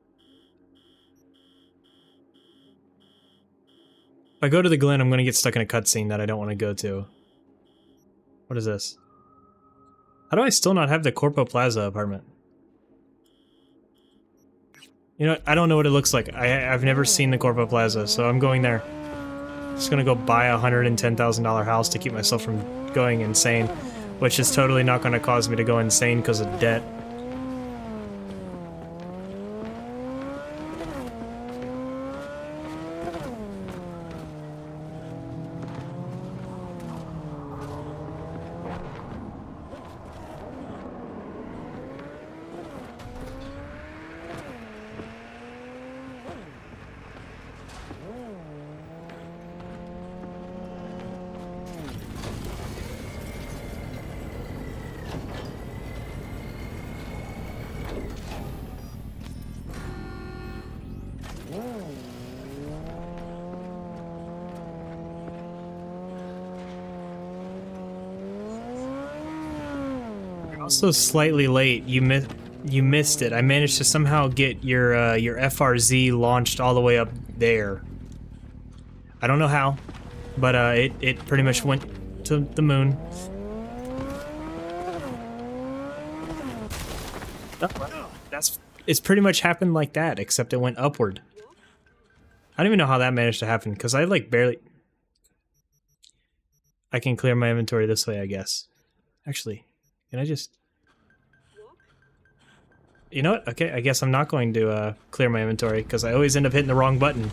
If I go to the Glen, I'm going to get stuck in a cutscene that I don't want to go to. What is this? How do I still not have the Corpo Plaza apartment? You know what? I don't know what it looks like. I've never seen the Corpo Plaza, so I'm going there. Just gonna go buy a $110,000 house to keep myself from going insane, which is totally not going to cause me to go insane because of debt. Also slightly late. You missed it. I managed to somehow get your FRZ launched all the way up there. I don't know how, but it pretty much went to the moon. It's pretty much happened like that, except it went upward. I don't even know how that managed to happen because I like barely. I can clear my inventory this way, I guess. Actually, can I just... You know what? Okay, I guess I'm not going to clear my inventory, because I always end up hitting the wrong button.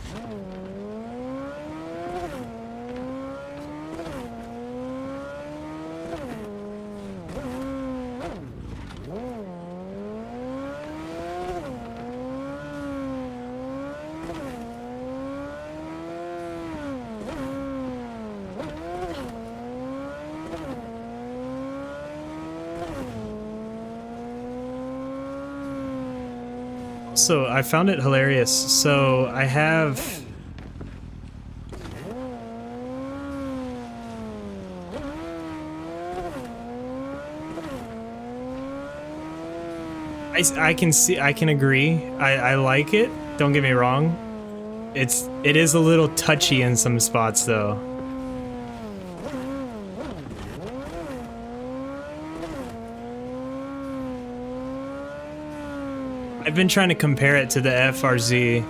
So I found it hilarious. So I have... I can see, I can agree. I like it. Don't get me wrong. It is a little touchy in some spots though. I've been trying to compare it to the FRZ.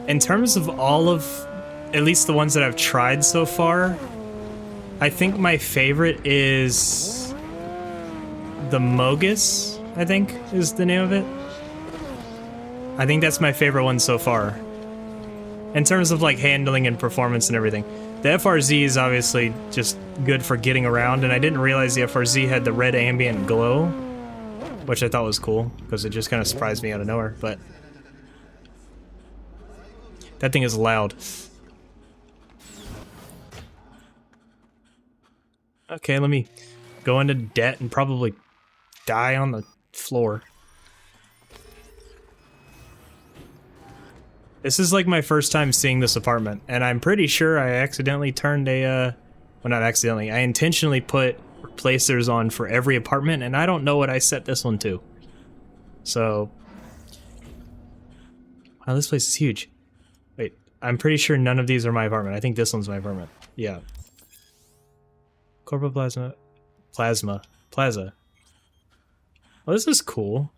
In terms of all of, at least the ones that I've tried so far, I think my favorite is the Mogus, I think is the name of it. I think that's my favorite one so far. In terms of like handling and performance and everything. The FRZ is obviously just good for getting around, and I didn't realize the FRZ had the red ambient glow, which I thought was cool, because it just kind of surprised me out of nowhere, but... That thing is loud. Okay, let me go into debt and probably die on the floor. This is like my first time seeing this apartment, and I'm pretty sure I accidentally turned a, well, not accidentally, I intentionally put replacers on for every apartment, and I don't know what I set this one to. So... Wow, this place is huge. Wait, I'm pretty sure none of these are my apartment. I think this one's my apartment. Yeah. Corpoplasma... Plaza. Well, this is cool.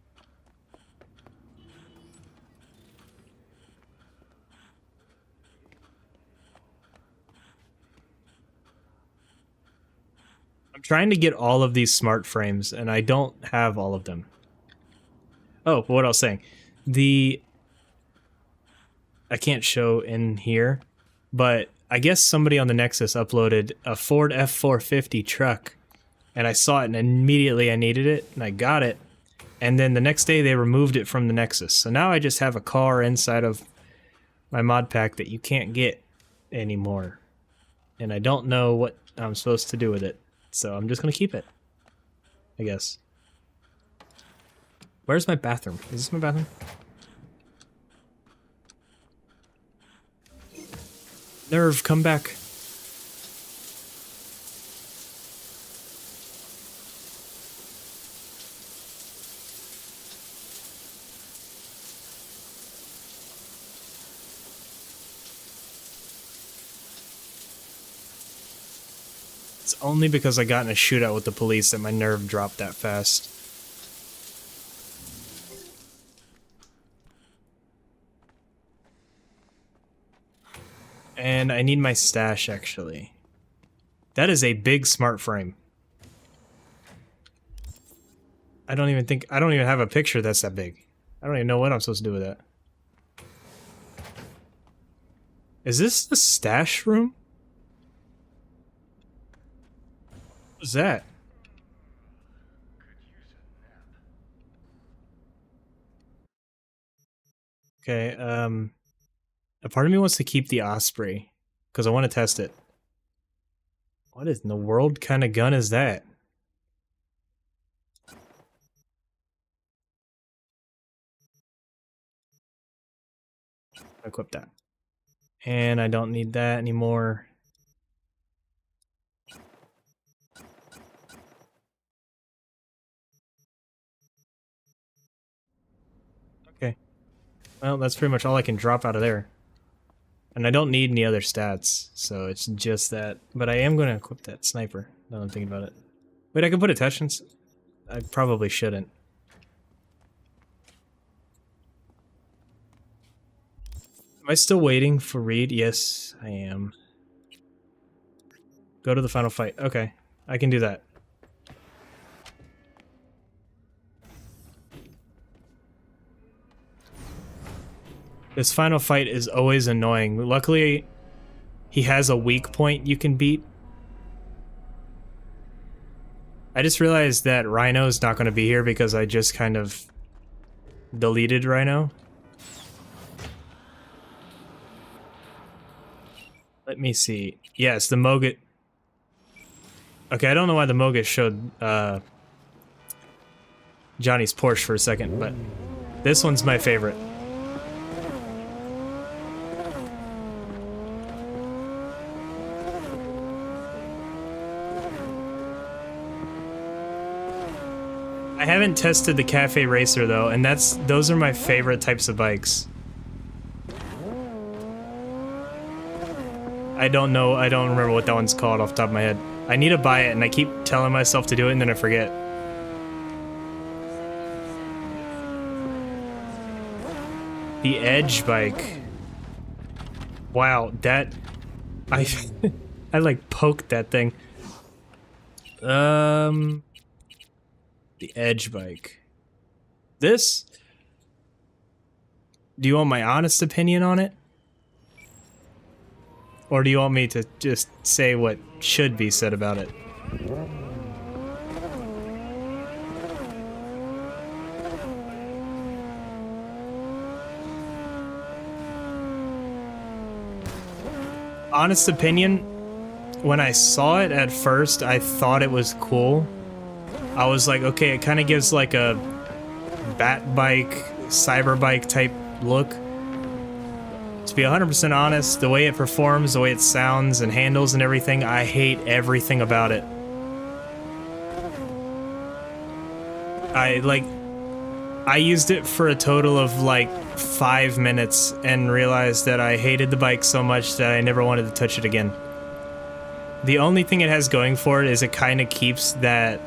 I'm trying to get all of these smart frames, and I don't have all of them. Oh, what I was saying. I can't show in here, but I guess somebody on the Nexus uploaded a Ford F450 truck, and I saw it, and immediately I needed it, and I got it, and then the next day they removed it from the Nexus. So now I just have a car inside of my mod pack that you can't get anymore, and I don't know what I'm supposed to do with it. So I'm just gonna keep it, I guess. Where's my bathroom? Is this my bathroom? Nerve, come back. It's only because I got in a shootout with the police that my nerve dropped that fast. And I need my stash, actually. That is a big smart frame. I don't even have a picture that's that big. I don't even know what I'm supposed to do with that. Is this the stash room? What's that? Okay, a part of me wants to keep the Osprey, because I want to test it. What in the world kind of gun is that? Equip that. And I don't need that anymore. Okay. Well, that's pretty much all I can drop out of there. And I don't need any other stats, so it's just that. But I am going to equip that sniper, now that I'm thinking about it. Wait, I can put attachments? I probably shouldn't. Am I still waiting for Reed? Yes, I am. Go to the final fight. Okay, I can do that. This final fight is always annoying. Luckily, he has a weak point you can beat. I just realized that Rhino's not going to be here because I just kind of deleted Rhino. Let me see. Yes, the Mogat. Okay, I don't know why the Mogat showed Johnny's Porsche for a second, but this one's my favorite. I haven't tested the Cafe Racer though, and those are my favorite types of bikes. I don't remember what that one's called off the top of my head. I need to buy it, and I keep telling myself to do it, and then I forget. The Edge bike. Wow, that... I like poked that thing. The Edge bike. This? Do you want my honest opinion on it? Or do you want me to just say what should be said about it? Honest opinion, when I saw it at first, I thought it was cool. I was like, okay, it kind of gives like a bat bike, cyber bike type look. To be 100% honest, the way it performs, the way it sounds and handles and everything, I hate everything about it. I used it for a total of like 5 minutes and realized that I hated the bike so much that I never wanted to touch it again. The only thing it has going for it is it kind of keeps that...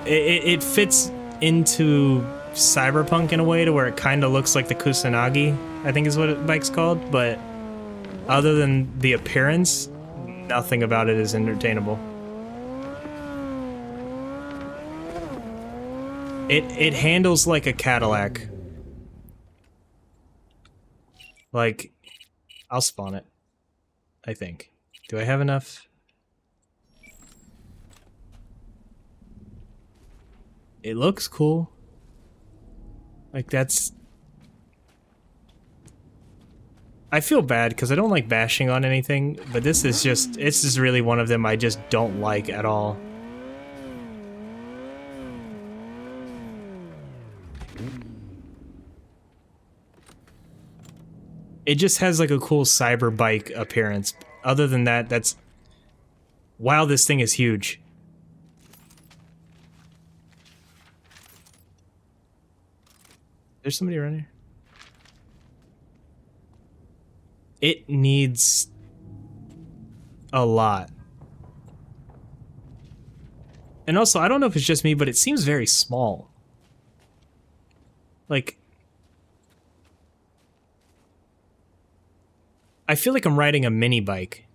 It fits into Cyberpunk in a way to where it kind of looks like the Kusanagi, I think is what the bike's called, but other than the appearance, nothing about it is entertainable. It handles like a Cadillac. Like, I'll spawn it, I think. Do I have enough? It looks cool. Like, that's... I feel bad because I don't like bashing on anything, but this is really one of them I just don't like at all. It just has like a cool cyber bike appearance. Other than that, that's... Wow, this thing is huge. There's somebody around here. It needs a lot. And also, I don't know if it's just me, but it seems very small. Like... I feel like I'm riding a mini bike.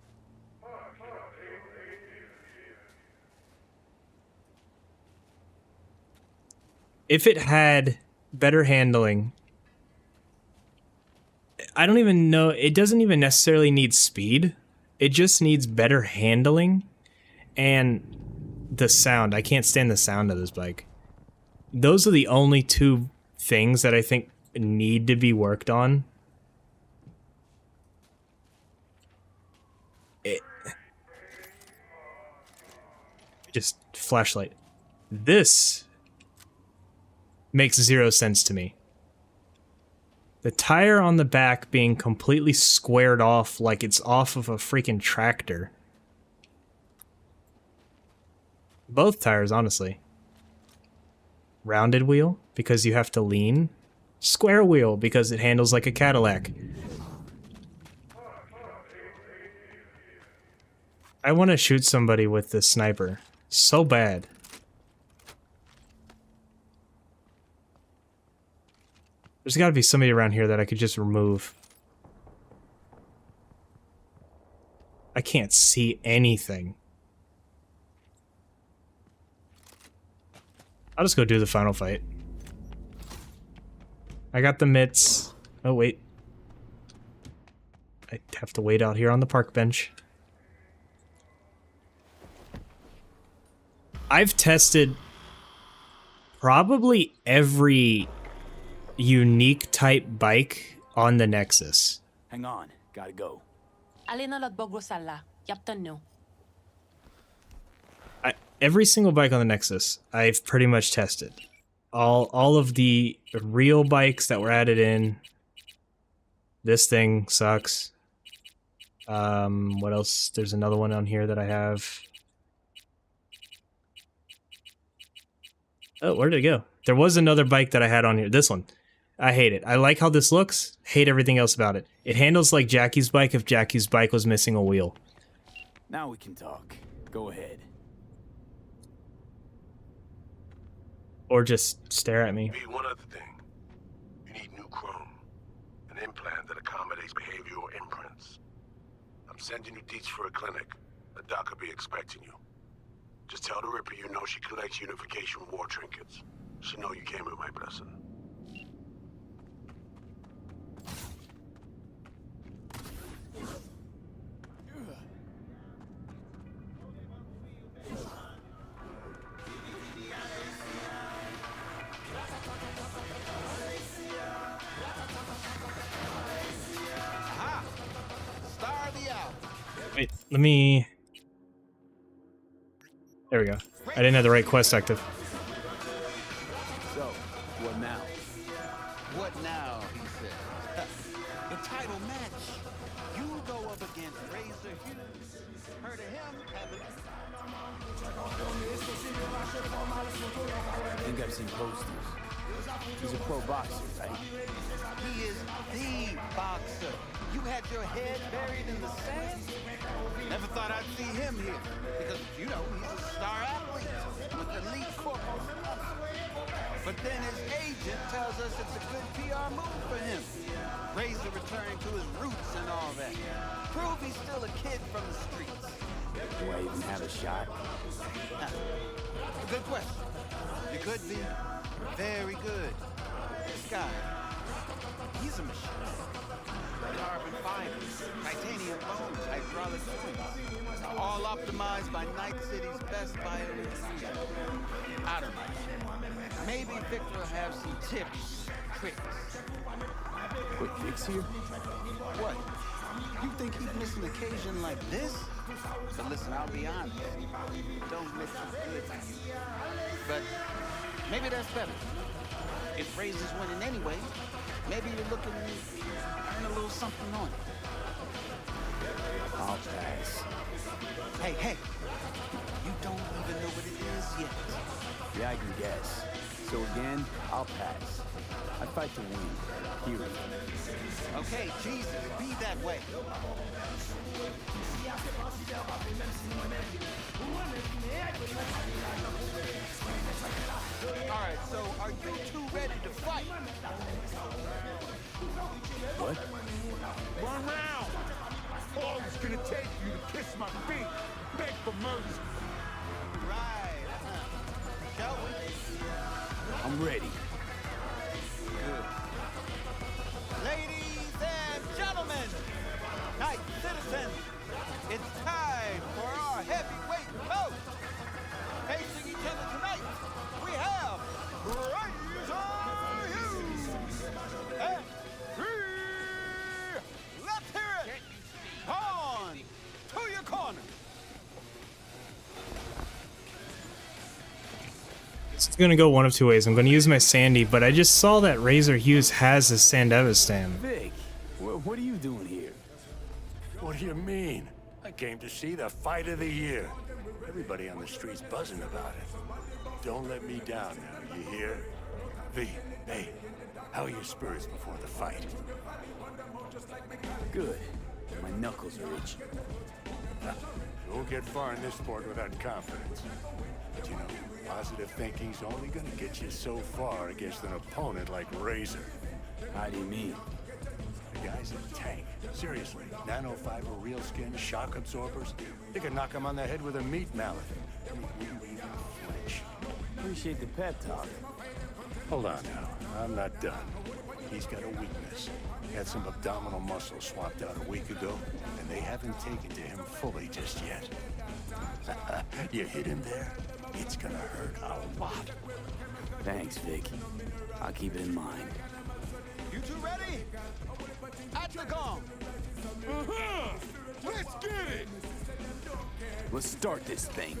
If it had better handling, I don't even know, it doesn't even necessarily need speed. It just needs better handling and the sound. I can't stand the sound of this bike. Those are the only two things that I think need to be worked on. Just flashlight. This makes zero sense to me. The tire on the back being completely squared off like it's off of a freaking tractor. Both tires, honestly. Rounded wheel, because you have to lean. Square wheel, because it handles like a Cadillac. I want to shoot somebody with this sniper. So bad. There's got to be somebody around here that I could just remove. I can't see anything. I'll just go do the final fight. I got the mitts. Oh, wait. I have to wait out here on the park bench. I've tested probably every unique type bike on the Nexus. Hang on, gotta go. Every single bike on the Nexus, I've pretty much tested. All of the real bikes that were added in. This thing sucks. What else? There's another one on here that I have. Oh, where did it go? There was another bike that I had on here. This one. I hate it. I like how this looks. Hate everything else about it. It handles like Jackie's bike if Jackie's bike was missing a wheel. Now we can talk. Go ahead. Or just stare at me. Be one other thing. You need new chrome. An implant that accommodates behavioral imprints. I'm sending you deets for a clinic. A doc will be expecting you. Just tell the Ripper you know she collects unification war trinkets. She know you came with my blessing. Wait, let me... There we go. I didn't have the right quest active. So, what now? What now, he said. The title match. You go up against Razor Hughes. Heard of him, haven't you? I think I've seen posters. He's a pro boxer, right? He is the boxer. You had your head buried in the sand? Never thought I'd see him here. Because, you know, he's a star athlete with elite corporal muscle. But then his agent tells us it's a good PR move for him. Razor returning to his roots and all that. Prove he's still a kid from the streets. Do I even have a shot? Good question. You could be very good. This guy, he's a machine. Carbon fibers, titanium bones, hydraulic joints, all optimized by Night City's best bioengineers. I don't know. Maybe Victor will have some tips, tricks. Quick fix here? What? You think he'd miss an occasion like this? But listen, I'll be honest. Don't miss his good. But maybe that's better. If Razor's winning anyway, maybe you're looking to earn a little something on it. I'll pass. Hey, you don't even know what it is yet. Yeah, I can guess. So again, I'll pass. I fight to win. Period. Okay, Jesus, be that way. Alright, so are you two ready to fight? What? 1 round! All it's gonna take you to kiss my feet, beg for mercy. Right. Shall we? I'm ready. Good. Ladies and gentlemen, night citizens, it's time for our heavyweight bout. Facing each other tonight, we have Razor Hughes and let's hear it. On to your corner. It's gonna go one of two ways. I'm gonna use my Sandy, but I just saw that Razor Hughes has a Sandevistan. Vic, what are you doing here? What do you mean? I came to see the fight of the year. Everybody on the street's buzzing about it. Don't let me down now, you hear? V, hey, how are your spirits before the fight? Good. My knuckles are itching. You won't get far in this sport without confidence. But you know, positive thinking's only gonna get you so far against an opponent like Razor. How do you mean? The guy's a tank. Seriously, nanofiber, real skin, shock absorbers. You can knock him on the head with a meat mallet. And he wouldn't even flinch. Appreciate the pep talk. Hold on now. I'm not done. He's got a weakness. Had some abdominal muscle swapped out a week ago, and they haven't taken to him fully just yet. You hit him there, it's gonna hurt a lot. Thanks, Vic. I'll keep it in mind. You two ready? At the gong. Let's get it! Let's start this thing.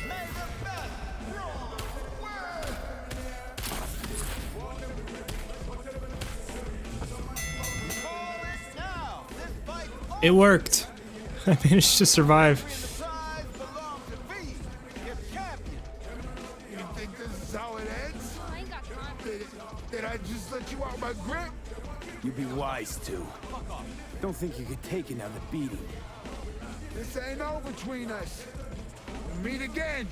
May the best rule the world. Call it now. This fight It worked. I managed to survive. prize belongs to V, your champion. You think this is how it ends? I ain't got time. Did I just let you out my grip? You'd be wise to. Don't think you could take another beating. This ain't over between us. We'll meet again.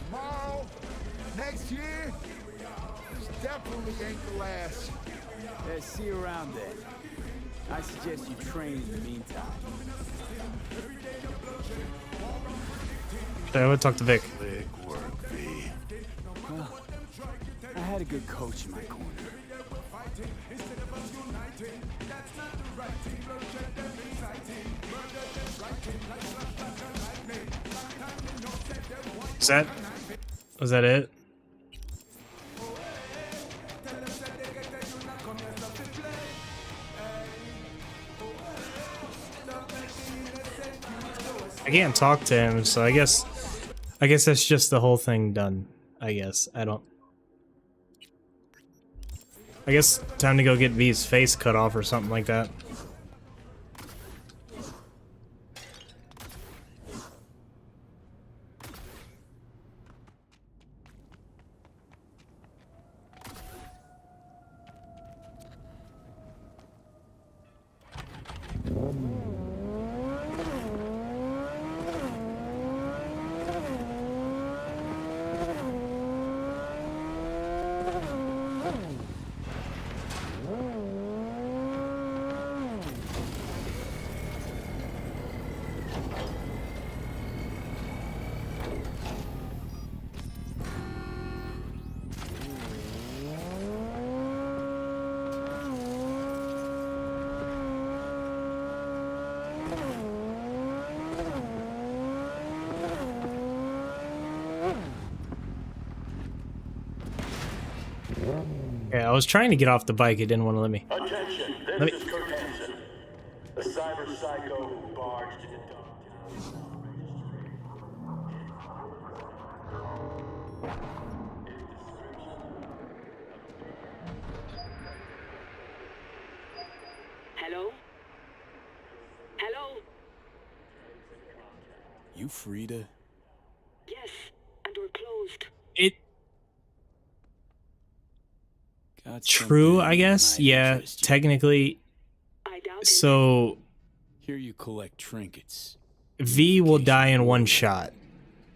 Tomorrow, next year. This definitely ain't the last. See you around then. I suggest you train in the meantime. I would talk to Vic. Slick work, V. Well, I had a good coach in my corner. Was that it? I can't talk to him, so I guess that's just the whole thing done. I guess. I guess time to go get V's face cut off or something like that. Yeah, I was trying to get off the bike. It didn't want to let me. Attention, this is Kurt Hansen, the cyber psycho who barged into Hello? Hello? You free to? Yes, and we're closed. It Got true, something I guess. might Yeah, interest you. technically. I doubt it. So Here you collect trinkets. V will die in one shot.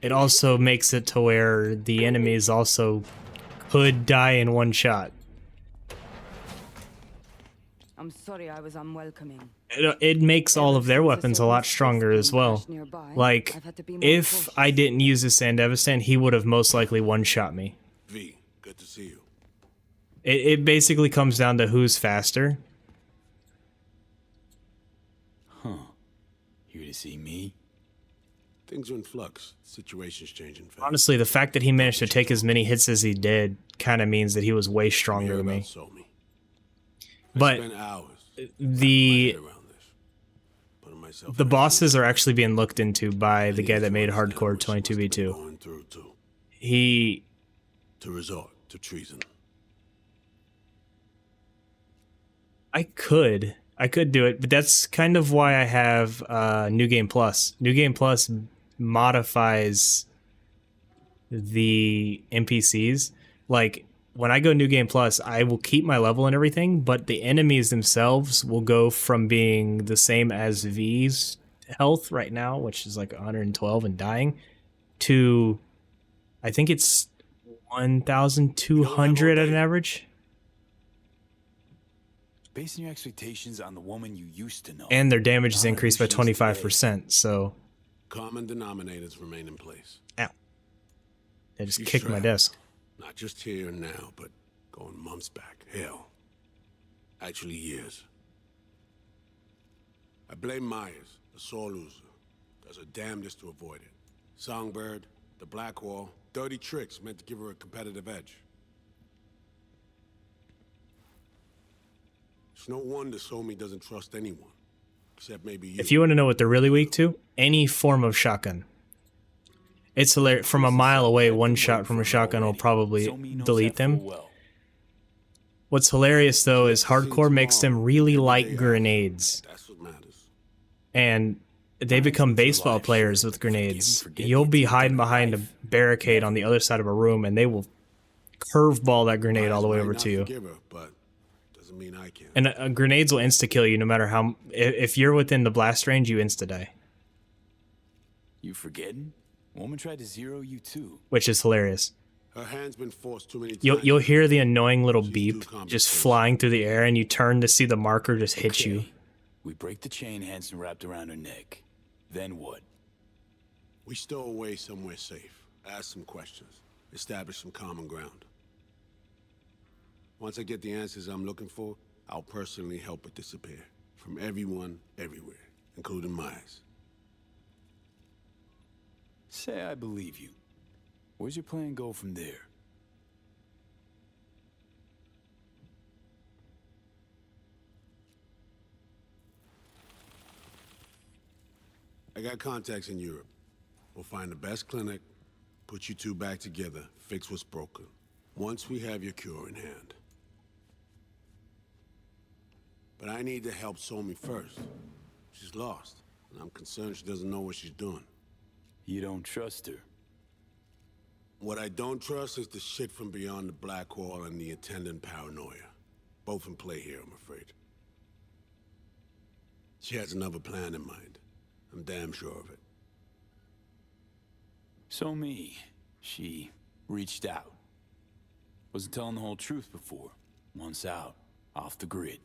It also makes it to where the enemies also could die in one shot. I'm sorry I was unwelcoming. It makes all of their weapons a lot stronger as well. Like, if I didn't use the Sandevistan, he would have most likely one-shot me. V, good to see you. It basically comes down to who's faster. Huh. Here to see me? Things are in flux. Situation's changing fast. Honestly, the fact that he managed to take as many hits as he did kind of means that he was way stronger than me. But spent hours the putting myself the bosses are actually being looked into by the guy that made Hardcore 22v2. going through to resort to treason. I could do it, but that's kind of why I have New Game Plus. New Game Plus modifies the NPCs. Like, when I go New Game Plus, I will keep my level and everything, but the enemies themselves will go from being the same as V's health right now, which is like 112 and dying, to I think it's 1,200 at an average. Basing your expectations on the woman you used to know. And their damage is Not increased by who she is today. 25%, so... Common denominators remain in place. Ow. They just She's kicked my trapped. desk. Not just here and now, but going months back. Hell. Actually years. I blame Myers, the sore loser. Does her damnedest to avoid it. Songbird, the Blackwall, dirty tricks meant to give her a competitive edge. It's no wonder Somi doesn't trust anyone. Except maybe you. If you want to know what they're really weak to, any form of shotgun. It's hilarious. From a mile away, one shot from a shotgun will probably delete them. What's hilarious, though, is hardcore makes them really like grenades. That's what matters. And they become baseball players with grenades. You'll be hiding behind a barricade on the other side of a room, and they will curveball that grenade all the way over to you. But doesn't mean I can. And grenades will insta-kill you no matter how... If you're within the blast range, you insta-die. You forgetting? Woman tried to zero you too. Which is hilarious. Her hand's been forced too many times. You'll hear the annoying little beep just flying through the air, and you turn to see the marker just hit you. We break the chain Hanson wrapped around her neck. Then what? We stow away somewhere safe. Ask some questions. Establish some common ground. Once I get the answers I'm looking for, I'll personally help it disappear. From everyone, everywhere, including Myers. Say I believe you. Where's your plan go from there? I got contacts in Europe. We'll find the best clinic, put you two back together, fix what's broken. Once we have your cure in hand. But I need to help Somi first. She's lost, and I'm concerned she doesn't know what she's doing. You don't trust her? What I don't trust is the shit from beyond the Black Wall and the attendant paranoia. Both in play here, I'm afraid. She has another plan in mind. I'm damn sure of it. Somi, she reached out. Wasn't telling the whole truth before. Once out, off the grid.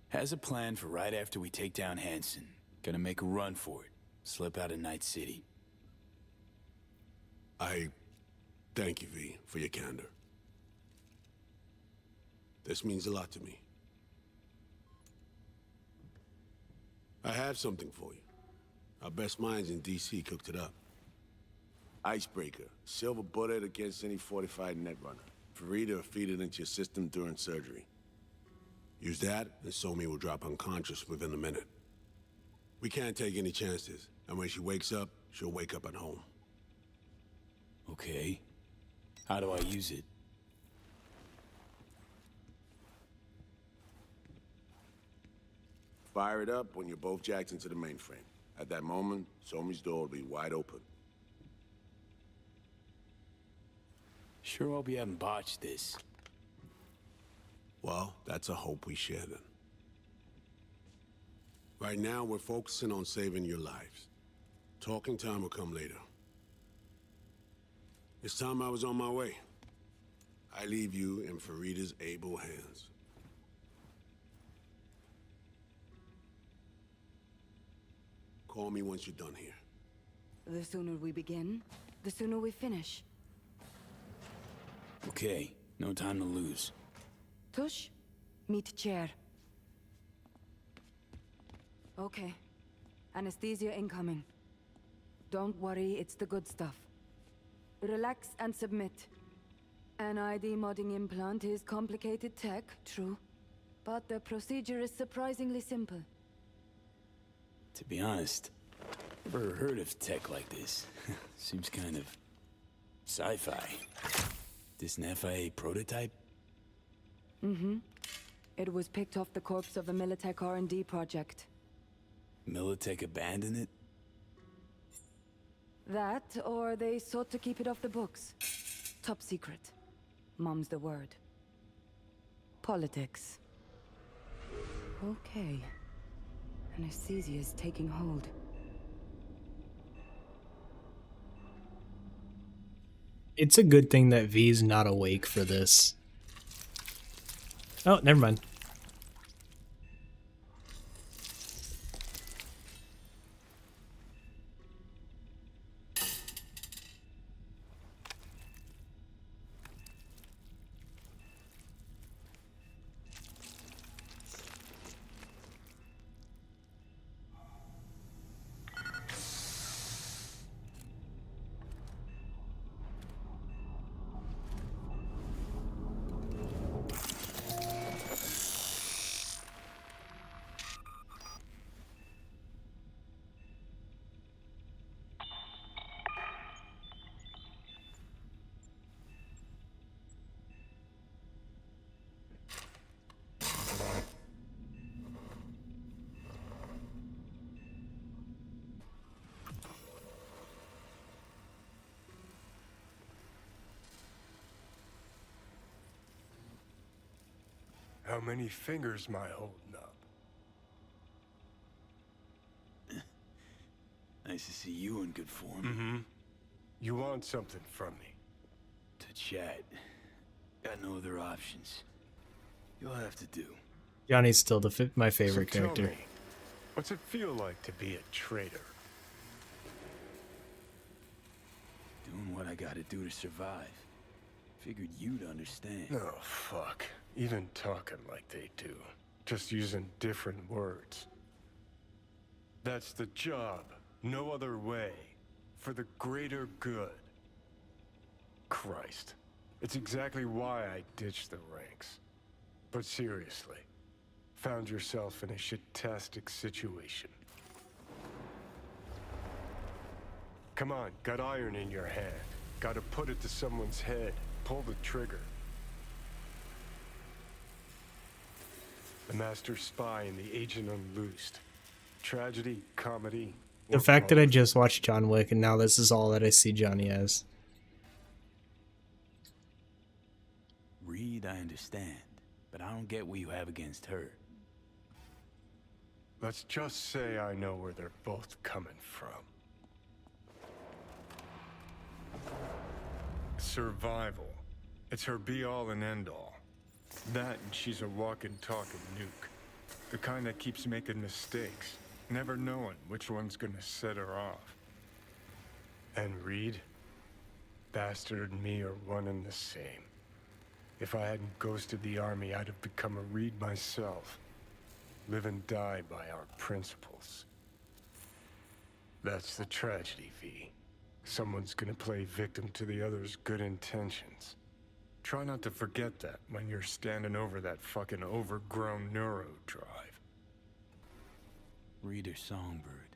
Has a plan for right after we take down Hanson. Gonna make a run for it. Slip out of Night City. I thank you, V, for your candor. This means a lot to me. I have something for you. Our best minds in DC cooked it up. Icebreaker. Silver bullet against any fortified netrunner. Farida will feed it into your system during surgery. Use that, and Somi will drop unconscious within a minute. We can't take any chances, and when she wakes up, she'll wake up at home. Okay. How do I use it? Fire it up when you're both jacked into the mainframe. At that moment, Somi's door will be wide open. Sure hope you haven't botched this. Well, that's a hope we share then. Right now, we're focusing on saving your lives. Talking time will come later. It's time I was on my way. I leave you in Farida's able hands. Call me once you're done here. The sooner we begin, the sooner we finish. Okay, no time to lose. Tush, meet chair. Okay. Anesthesia incoming. Don't worry, it's the good stuff. Relax and submit. An ID modding implant is complicated tech, true. But the procedure is surprisingly simple. To be honest, never heard of tech like this. Seems kind of sci-fi. This an FIA prototype? Mm-hmm. It was picked off the corpse of a Militech R&D project. Militech abandoned it? That, or they sought to keep it off the books. Top secret. Mom's the word. Politics. Okay. Anesthesia is taking hold. It's a good thing that V's not awake for this. Oh, never mind. How many fingers am I holding up? Nice to see you in good form. Mm-hmm. You want something from me? To chat. Got no other options. You'll have to do. Johnny's still my favorite So tell character. me, what's it feel like to be a traitor? Doing what I gotta do to survive. Figured you'd understand. Oh, fuck. Even talking like they do. Just using different words. That's the job. No other way. For the greater good. Christ. It's exactly why I ditched the ranks. But seriously. Found yourself in a shit-tastic situation. Come on, got iron in your hand. Gotta put it to someone's head. Pull the trigger. The master spy and the agent unloosed. Tragedy, comedy. The fact that I just watched John Wick and now this is all that I see Johnny as. Reed, I understand, but I don't get what you have against her. Let's just say I know where they're both coming from. Survival. It's her be-all and end-all. That and she's a walking, talking nuke. The kind that keeps making mistakes, never knowing which one's gonna set her off. And Reed? Bastard and me are one and the same. If I hadn't ghosted the army, I'd have become a Reed myself. Live and die by our principles. That's the tragedy, V. Someone's gonna play victim to the other's good intentions. Try not to forget that when you're standing over that fucking overgrown neuro drive. Reader Songbird.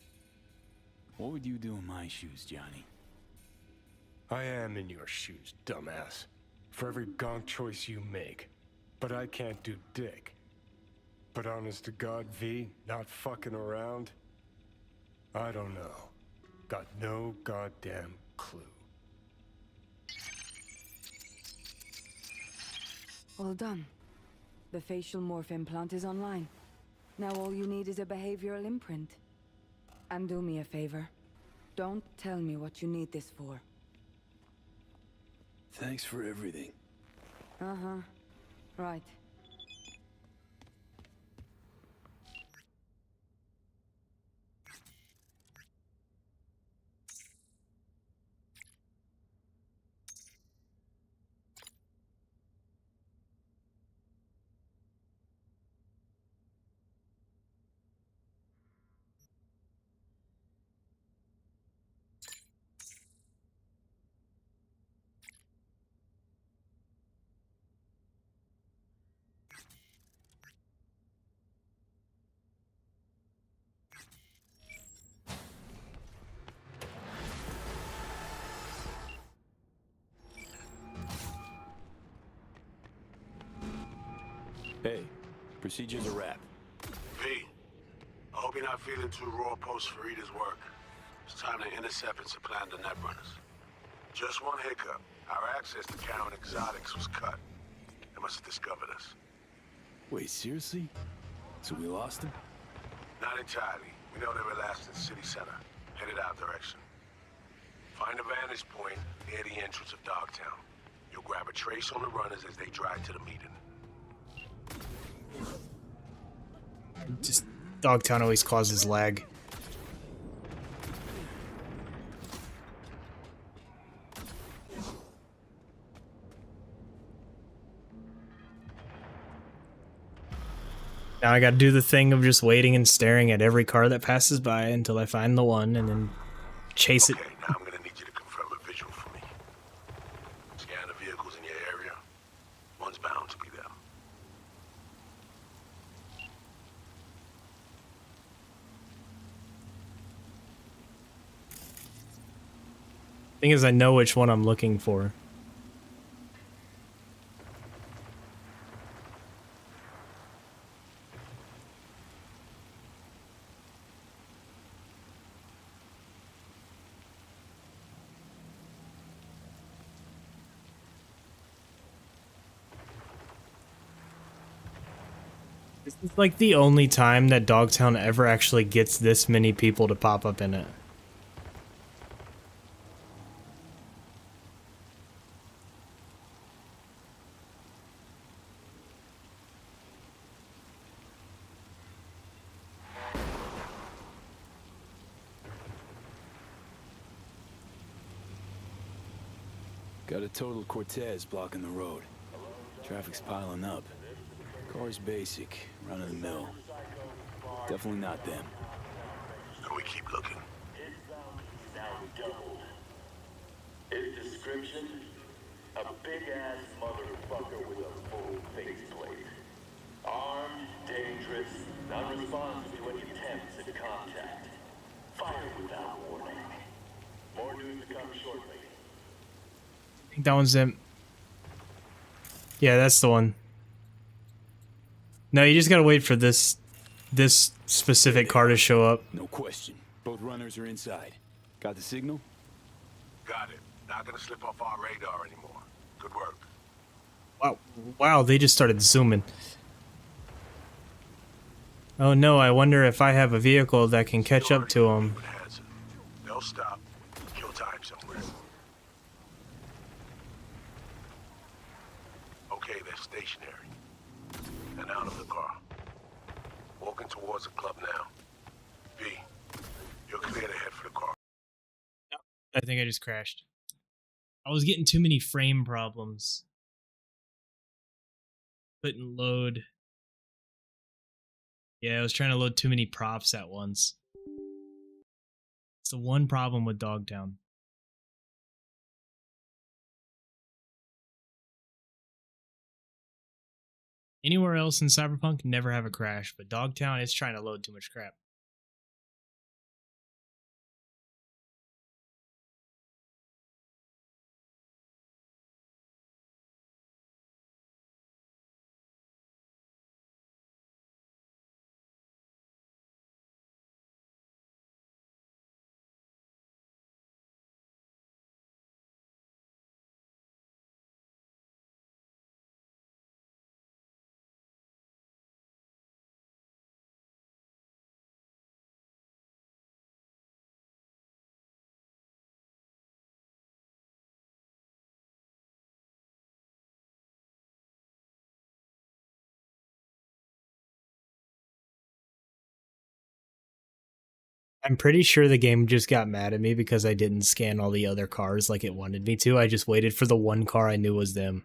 What would you do in my shoes, Johnny? I am in your shoes, dumbass. For every gonk choice you make. But I can't do dick. But honest to God, V, not fucking around? I don't know. Got no goddamn clue. All done. The facial morph implant is online. Now all you need is a behavioral imprint. And do me a favor. Don't tell me what you need this for. Thanks for everything. Uh-huh. Right. Hey, procedure's a wrap. V, I hope you're not feeling too raw post Farida's work. It's time to intercept and supplant the netrunners. Just one hiccup. Our access to Karen Exotics was cut. They must have discovered us. Wait, seriously? So we lost him? Not entirely. We know they were last in City Center. Headed our direction. Find a vantage point, near the entrance of Dogtown. You'll grab a trace on the runners as they drive to the meeting. Just Dogtown always causes lag. Now I gotta do the thing of just waiting and staring at every car that passes by until I find the one and then chase it. Okay, now I'm gonna need you to confirm a visual for me. Scan the vehicles in your area. One's bound to be them. Thing is, I know which one I'm looking for. This is like the only time that Dogtown ever actually gets this many people to pop up in it. Got a total Cortez blocking the road. Traffic's piling up. Car's basic, run of the mill. Definitely not them. So we keep looking. Now doubled. His description? A big-ass motherfucker with a full faceplate. Armed, dangerous, non-responsive to any attempts at contact. Fire without warning. More news to come shortly. I think that one's him. Yeah, that's the one. No, you just gotta wait for this specific car to show up. No question. Both runners are inside. Got the signal? Got it. Not gonna slip off our radar anymore. Good work. Wow, they just started zooming. Oh no, I wonder if I have a vehicle that can catch up to them. They'll stop. Kill time somewhere. Okay, they're stationary. And out of the car. Walking towards the club now. V, you're clear to head for the car. I think I just crashed. I was getting too many frame problems. Couldn't load. Yeah, I was trying to load too many props at once. It's the one problem with Dogtown. Anywhere else in Cyberpunk, never have a crash, but Dogtown is trying to load too much crap. I'm pretty sure the game just got mad at me because I didn't scan all the other cars like it wanted me to. I just waited for the one car I knew was them.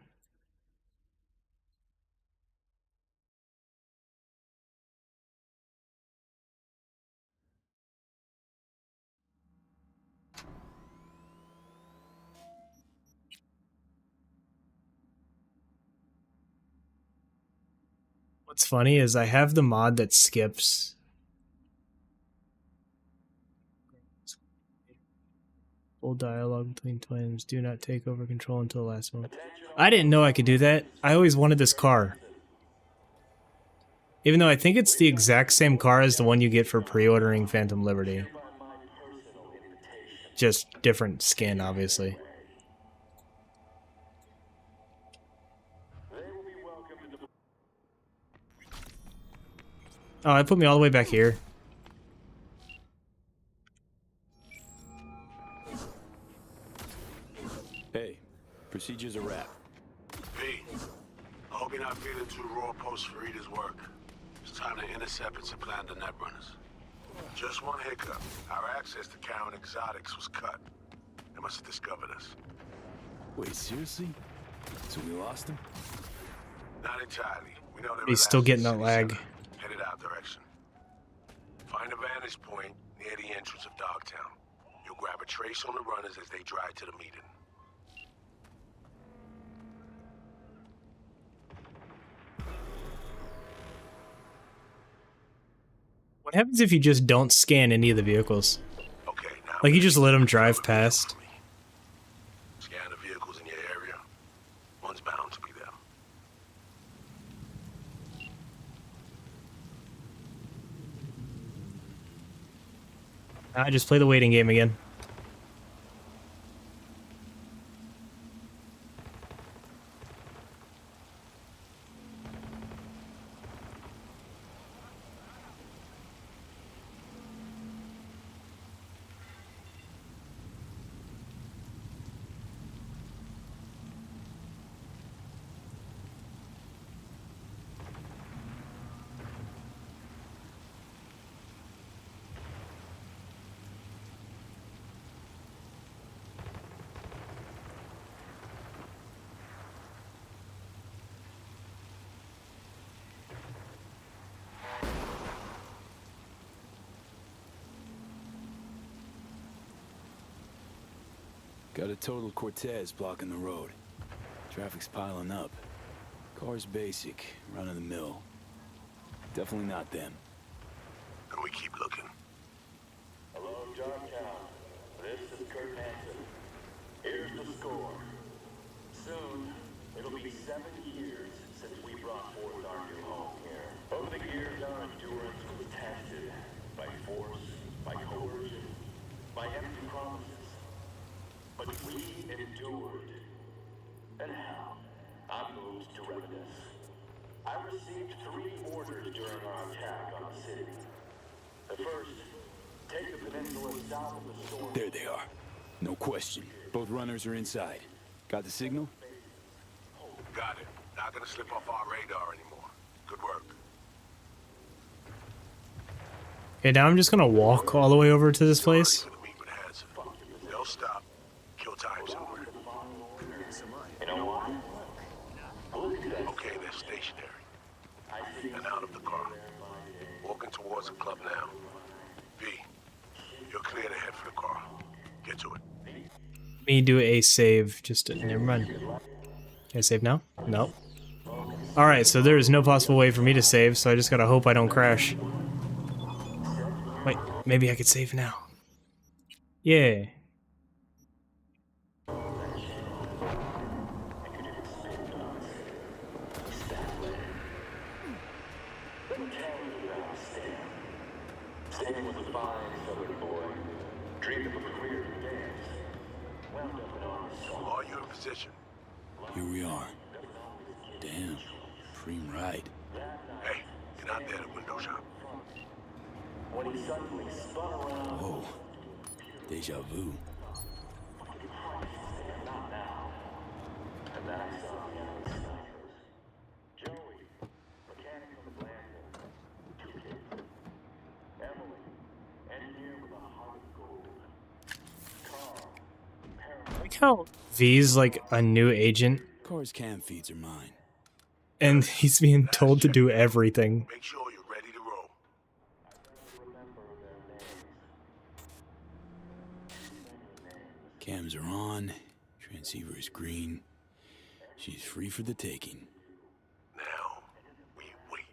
What's funny is I have the mod that skips full dialogue between twins. Do not take over control until the last moment. I didn't know I could do that. I always wanted this car. Even though I think it's the exact same car as the one you get for pre-ordering Phantom Liberty. Just different skin, obviously. Oh, it put me all the way back here. Hey, procedure's a wrap. V, I hope you're not feeling too raw post Farida's work. It's time to intercept and supplant the netrunners. Just one hiccup. Our access to Karen Exotics was cut. They must have discovered us. Wait, seriously? So we lost him? Not entirely. We know they're He's still getting that city lag. center, headed our direction. Find a vantage point near the entrance of Dogtown. You'll grab a trace on the runners as they drive to the meeting. What happens if you just don't scan any of the vehicles? Okay, now Like you just let them drive past? scan the vehicles in your area. One's bound to be them. I just play the waiting game again. Got a total Cortez blocking the road. Traffic's piling up. Car's basic, run-of-the-mill. Definitely not them. And we keep looking. Hello, Dogtown. This is Kurt Hansen. Here's the score. Soon, it'll be 7 years since we brought forth our new home here. Over the years, our endurance was tested by force, by coercion, by empty promises. But we endured. And now, I'm moved to reminisce. I received 3 orders during our attack on the city. The first, take the peninsula south of the storm. There they are. No question. Both runners are inside. Got the signal? Got it. Not gonna slip off our radar anymore. Good work. Okay, now I'm just gonna walk all the way over to this place. They'll stop. Kill time somewhere. Okay, they're stationary. And out of the car. Walking towards the club now. V, you're clear to head for the car. Get to it. Me do a save. Just never mind. Can I save now? No. Alright, so there is no possible way for me to save, so I just gotta hope I don't crash. Wait, maybe I could save now. Yeah. Stan was a fine southern boy. Dreamed of a career in dance. Wound up in arms. Are you in position? Here we are. Damn. Preem ride. Hey, you're not there at window shop. When he suddenly spun around. Whoa. Deja vu. Not now. And then I saw the enemy snipers. Joey, mechanic on the Blandful. 2 kids. Emily, engineer with a heart of gold. Carl, I like how V's like a new agent, Car's cam feeds are mine. and he's being told to do everything. Make sure you're ready to roll. Cams are on. Transceiver is green. She's free for the taking. Now, we wait.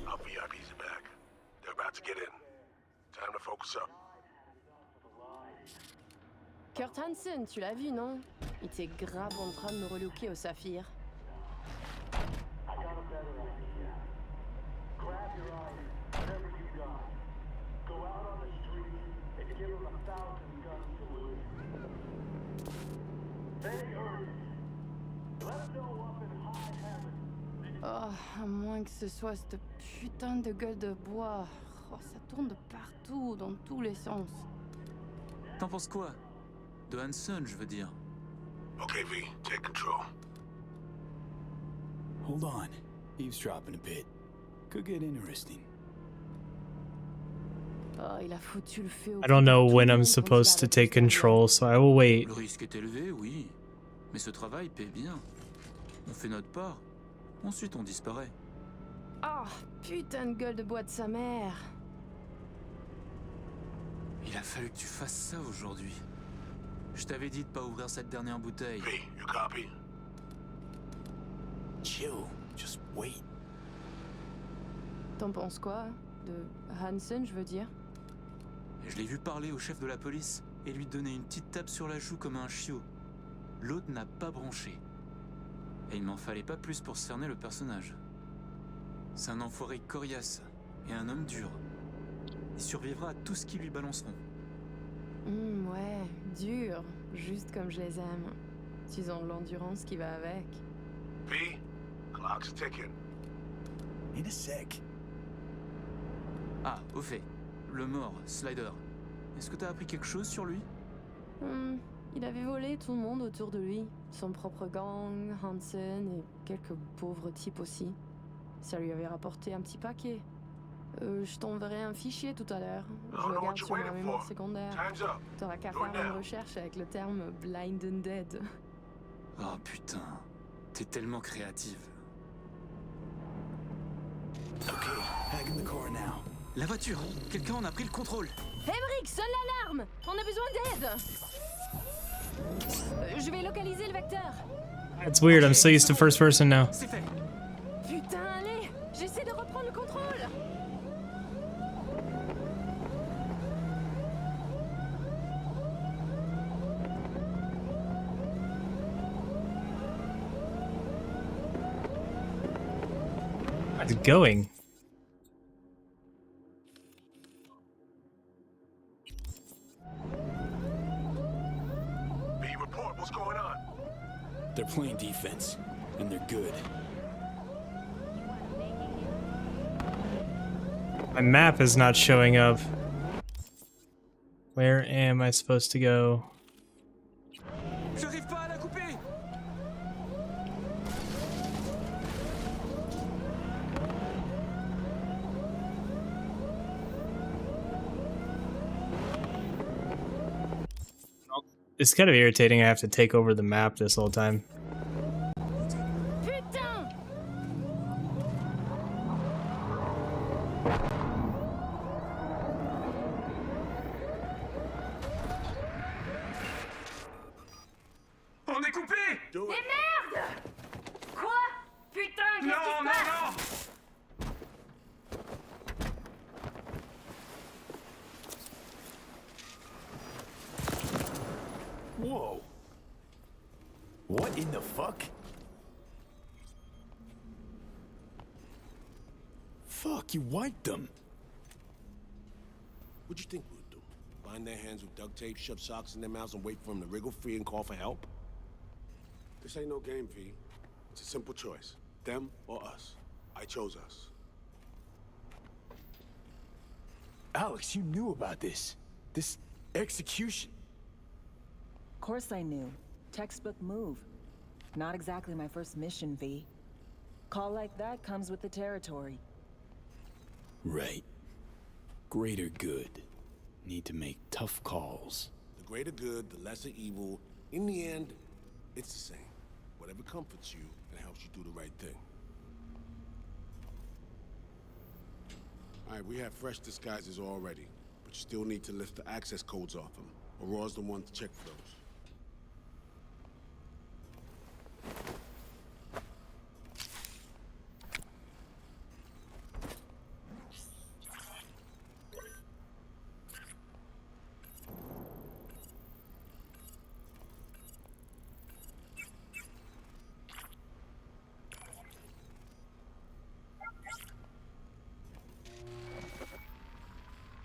Our VIPs are back. They're about to get in. Time to focus up. Kurt Hansen, tu l'as vu, non? Il était grave en train de me relooker au saphir. I got a better idea. Grab your eyes, whatever you got. Go out on the street and give them 1,000 guns to lose. They earn it. Let them know up in high heaven. Oh, à moins que ce soit cette putain de gueule de bois. Oh, ça tourne de partout, dans tous les sens. T'en penses quoi? De Hansen, je veux dire. Okay, V, take control. Hold on. Eavesdropping a bit. Could get interesting. Oh, il a foutu le feu au I don't know tout le when I'm monde quand il supposed a to repoussé take la control, so I will wait. Le risque est élevé, oui. Mais ce travail paie bien. On fait notre part. Ensuite, on disparaît. Oh, putain de gueule de bois de sa mère. Il a fallu que tu fasses ça aujourd'hui. Je t'avais dit de pas ouvrir cette dernière bouteille. V, you copy? Chill, just wait. T'en penses quoi? De Hansen, je veux dire? Je l'ai vu parler au chef de la police et lui donner une petite tape sur la joue comme un chiot. L'autre n'a pas branché. Et il m'en fallait pas plus pour cerner le personnage. C'est un enfoiré coriace et un homme dur. Il survivra à tout ce qu'ils lui balanceront. Ouais, dur, juste comme je les aime. Ils ont de l'endurance qui va avec. V, clock's ticking. In a sec. Ah, au fait, le mort, Slider. Est-ce que t'as appris quelque chose sur lui? Il avait volé tout le monde autour de lui. Son propre gang, Hansen et quelques pauvres types aussi. Ça lui avait rapporté un petit paquet. Je t'enverrai un fichier tout à l'heure. Je le garde sur ma mémoire secondaire. T'auras qu'à faire une recherche avec le terme Blind and Dead. Oh putain, t'es tellement créative. Ok, back in the car now. La voiture, quelqu'un en a pris le contrôle. Emmerich, sonne l'alarme! On a besoin d'aide! Je vais localiser le vecteur. It's weird, I'm so used to first person now. C'est fait. Putain, allez! J'essaie de reprendre le contrôle! How's it going? V, report, what's going on? They're playing defense, and they're good. My map is not showing up. Where am I supposed to go? J'arrive pas à la couper. It's kind of irritating I have to take over the map this whole time. Putain! On est coupé. Do Mais it. merde! Quoi? Putain, qu'est-ce qui se passe? Whoa. What in the fuck? Fuck, you wiped them. What'd you think we would do? Bind their hands with duct tape, shove socks in their mouths, and wait for them to wriggle free and call for help? This ain't no game, V. It's a simple choice. Them or us. I chose us. Alex, you knew about this. This execution. Of course I knew. Textbook move. Not exactly my first mission, V. Call like that comes with the territory. Right. Greater good. Need to make tough calls. The greater good, the lesser evil. In the end, it's the same. Whatever comforts you and helps you do the right thing. Alright, we have fresh disguises already, but you still need to lift the access codes off them. Aurora's the one to check for those.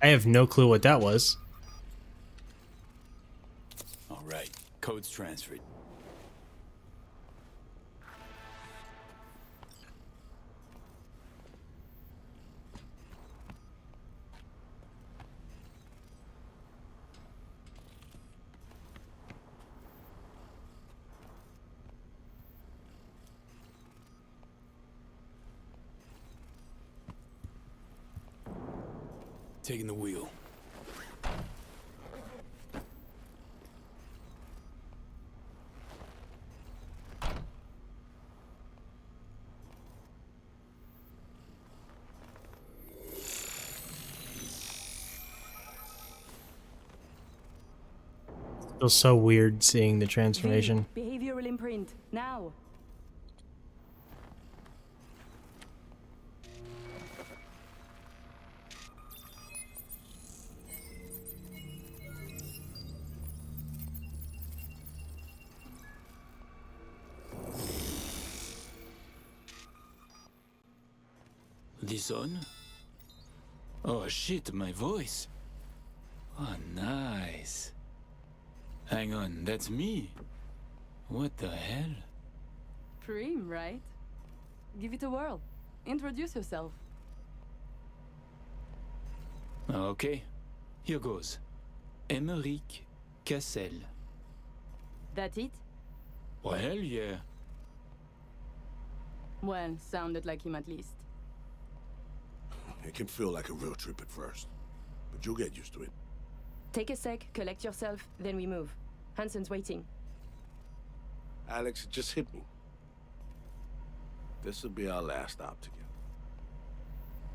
I have no clue what that was. All right, code's transferred. Taking the wheel. Feels so weird seeing the transformation. Behavioral imprint, now. This on? Oh shit, my voice. Oh, nice. Hang on, that's me. What the hell? Prim, right? Give it a whirl. Introduce yourself. Okay, here goes. Emmerich Cassel. That it? Well, hell yeah. Well, sounded like him at least. It can feel like a real trip at first, but you'll get used to it. Take a sec, collect yourself, then we move. Hansen's waiting. Alex, it just hit me. This will be our last stop together.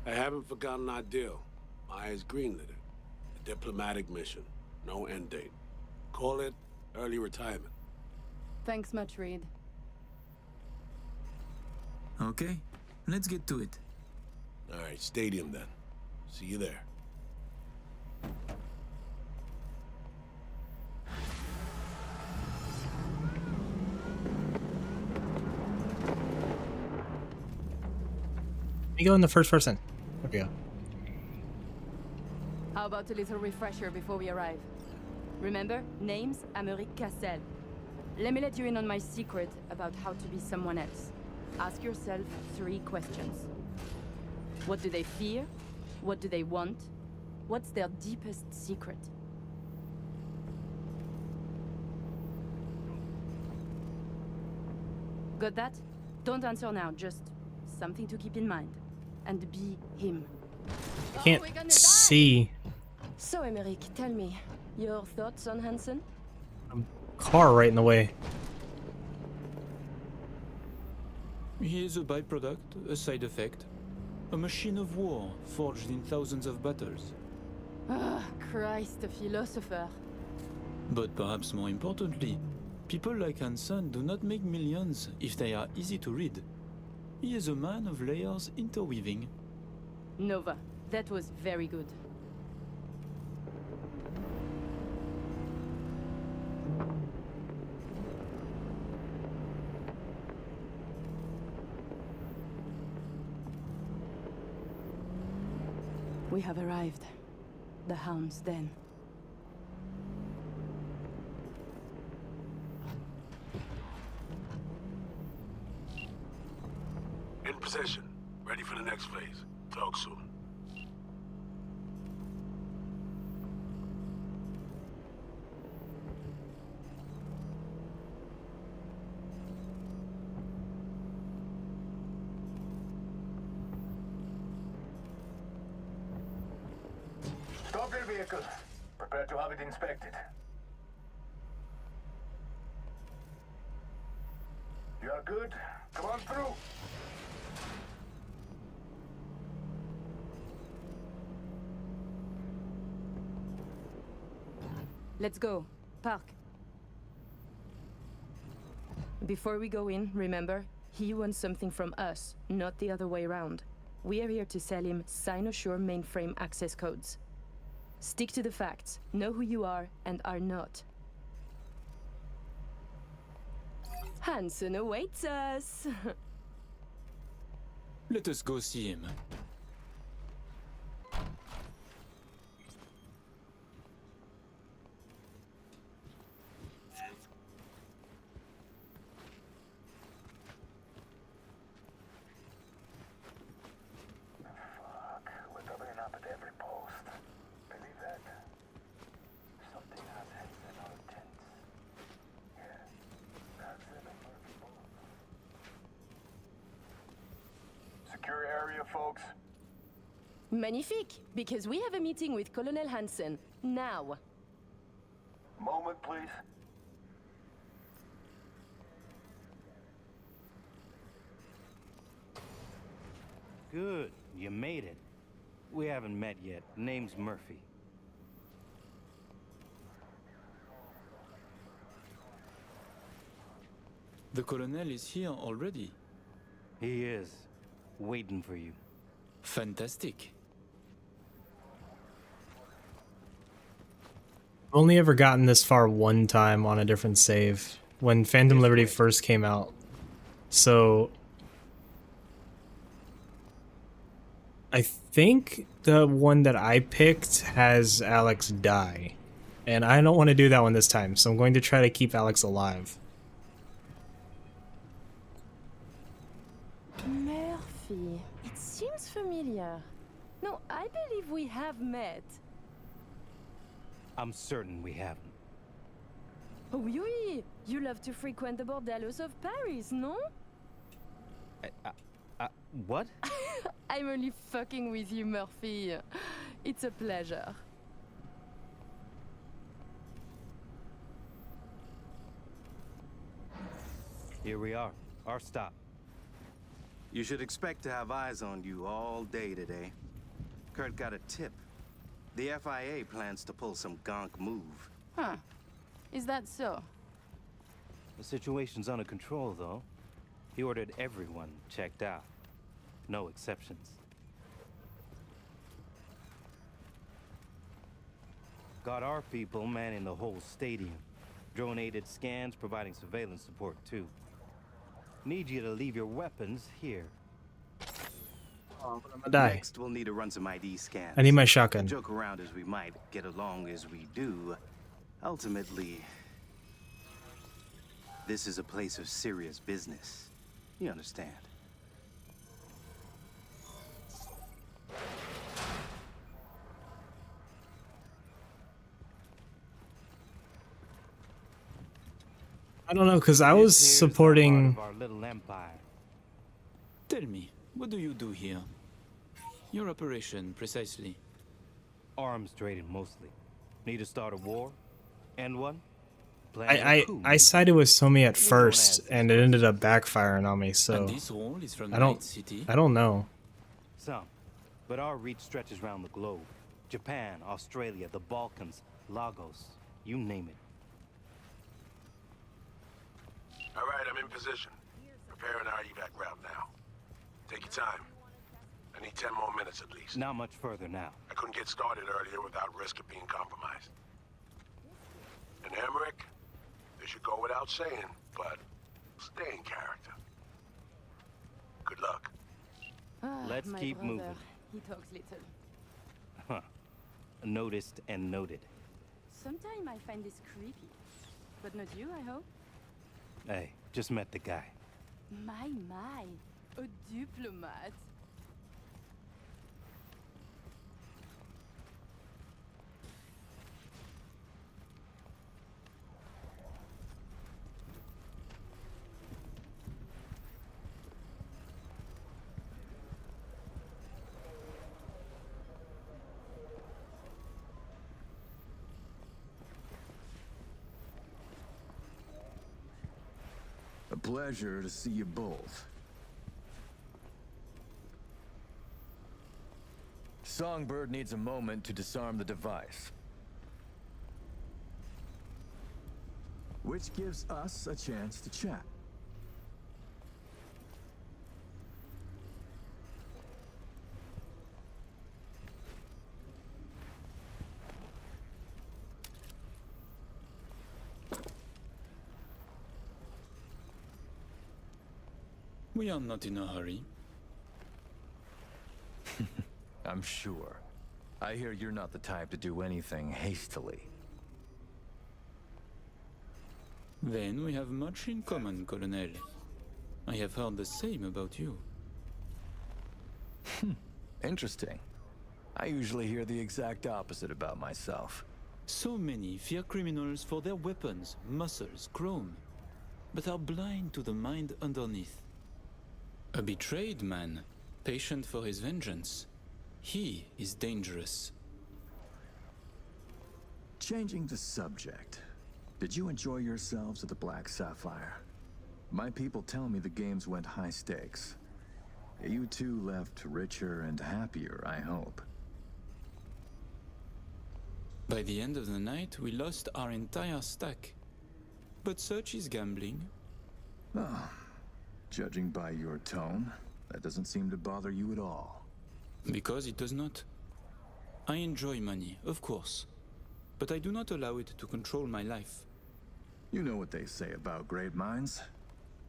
I haven't forgotten our deal. Maya's greenlit it. A diplomatic mission. No end date. Call it early retirement. Thanks much, Reed. Okay, let's get to it. All right, stadium then. See you there. You go in the first person. There we go. How about a little refresher before we arrive? Remember, name's Emmerich Cassel. Let me let you in on my secret about how to be someone else. Ask yourself 3 questions. What do they fear? What do they want? What's their deepest secret? Got that? Don't answer now, just something to keep in mind. And be him. I can't see. So, Emmerich, tell me, your thoughts on Hansen? Car right in the way. He is a byproduct, a side effect. A machine of war, forged in thousands of battles. Ah, Christ, a philosopher. But perhaps more importantly, people like Hansen do not make millions if they are easy to read. He is a man of layers interweaving. Nova, that was very good. We have arrived. The Hound's Den. In position. Ready for the next phase. Talk soon. Stop your vehicle. Prepare to have it inspected. You are good? Come on through. Let's go. Park. Before we go in, remember, he wants something from us, not the other way around. We are here to sell him Cynosure mainframe access codes. Stick to the facts, know who you are and are not. Hansen awaits us! Let us go see him. Secure area, folks. Magnifique, because we have a meeting with Colonel Hansen. Now. Moment, please. Good, you made it. We haven't met yet. Name's Murphy. The Colonel is here already. He is. Waiting for you. Fantastic. I've only ever gotten this far one time on a different save, when Phantom Liberty first came out. So I think the one that I picked has Alex die, and I don't want to do that one this time, so I'm going to try to keep Alex alive. Murphy. It seems familiar. No, I believe we have met. I'm certain we haven't. Oh, oui, you love to frequent the bordellos of Paris, no? What? I'm only fucking with you, Murphy. It's a pleasure. Here we are. Our stop. You should expect to have eyes on you all day today. Kurt got a tip. The FIA plans to pull some gonk move. Huh. Is that so? The situation's under control, though. He ordered everyone checked out. No exceptions. Got our people manning the whole stadium. Drone-aided scans providing surveillance support, too. Need you to leave your weapons here. I'm gonna die. Next, we'll need to run some ID scans. I need my shotgun. Joke around as we might, get along as we do. Ultimately, this is a place of serious business. You understand? I don't know, because I was supporting... Our little empire. Tell me, what do you do here? Your operation, precisely. Arms trading, mostly. Need to start a war? End one? I sided with Somi at first, and it ended up backfiring on me, so... And this role is from I Night City? don't know. Some. But our reach stretches around the globe. Japan, Australia, the Balkans, Lagos. You name it. All right, I'm in position. Preparing our evac route now. Take your time. I need 10 more minutes at least. Not much further now. I couldn't get started earlier without risk of being compromised. And Emmerich, this should go without saying, but stay in character. Good luck. Let's My keep brother, moving. He talks little. Huh. Noticed and noted. Sometimes I find this creepy. But not you, I hope? Hey, just met the guy. My, a diplomat. A pleasure to see you both. Songbird needs a moment to disarm the device. Which gives us a chance to chat. We are not in a hurry. I'm sure. I hear you're not the type to do anything hastily. Then we have much in common, Colonel. I have heard the same about you. Interesting. I usually hear the exact opposite about myself. So many fear criminals for their weapons, muscles, chrome, but are blind to the mind underneath. A betrayed man, patient for his vengeance. He is dangerous. Changing the subject. Did you enjoy yourselves at the Black Sapphire? My people tell me the games went high stakes. You two left richer and happier, I hope. By the end of the night, we lost our entire stack. But such is gambling. Oh, judging by your tone, that doesn't seem to bother you at all. Because it does not. I enjoy money, of course. But I do not allow it to control my life. You know what they say about great minds.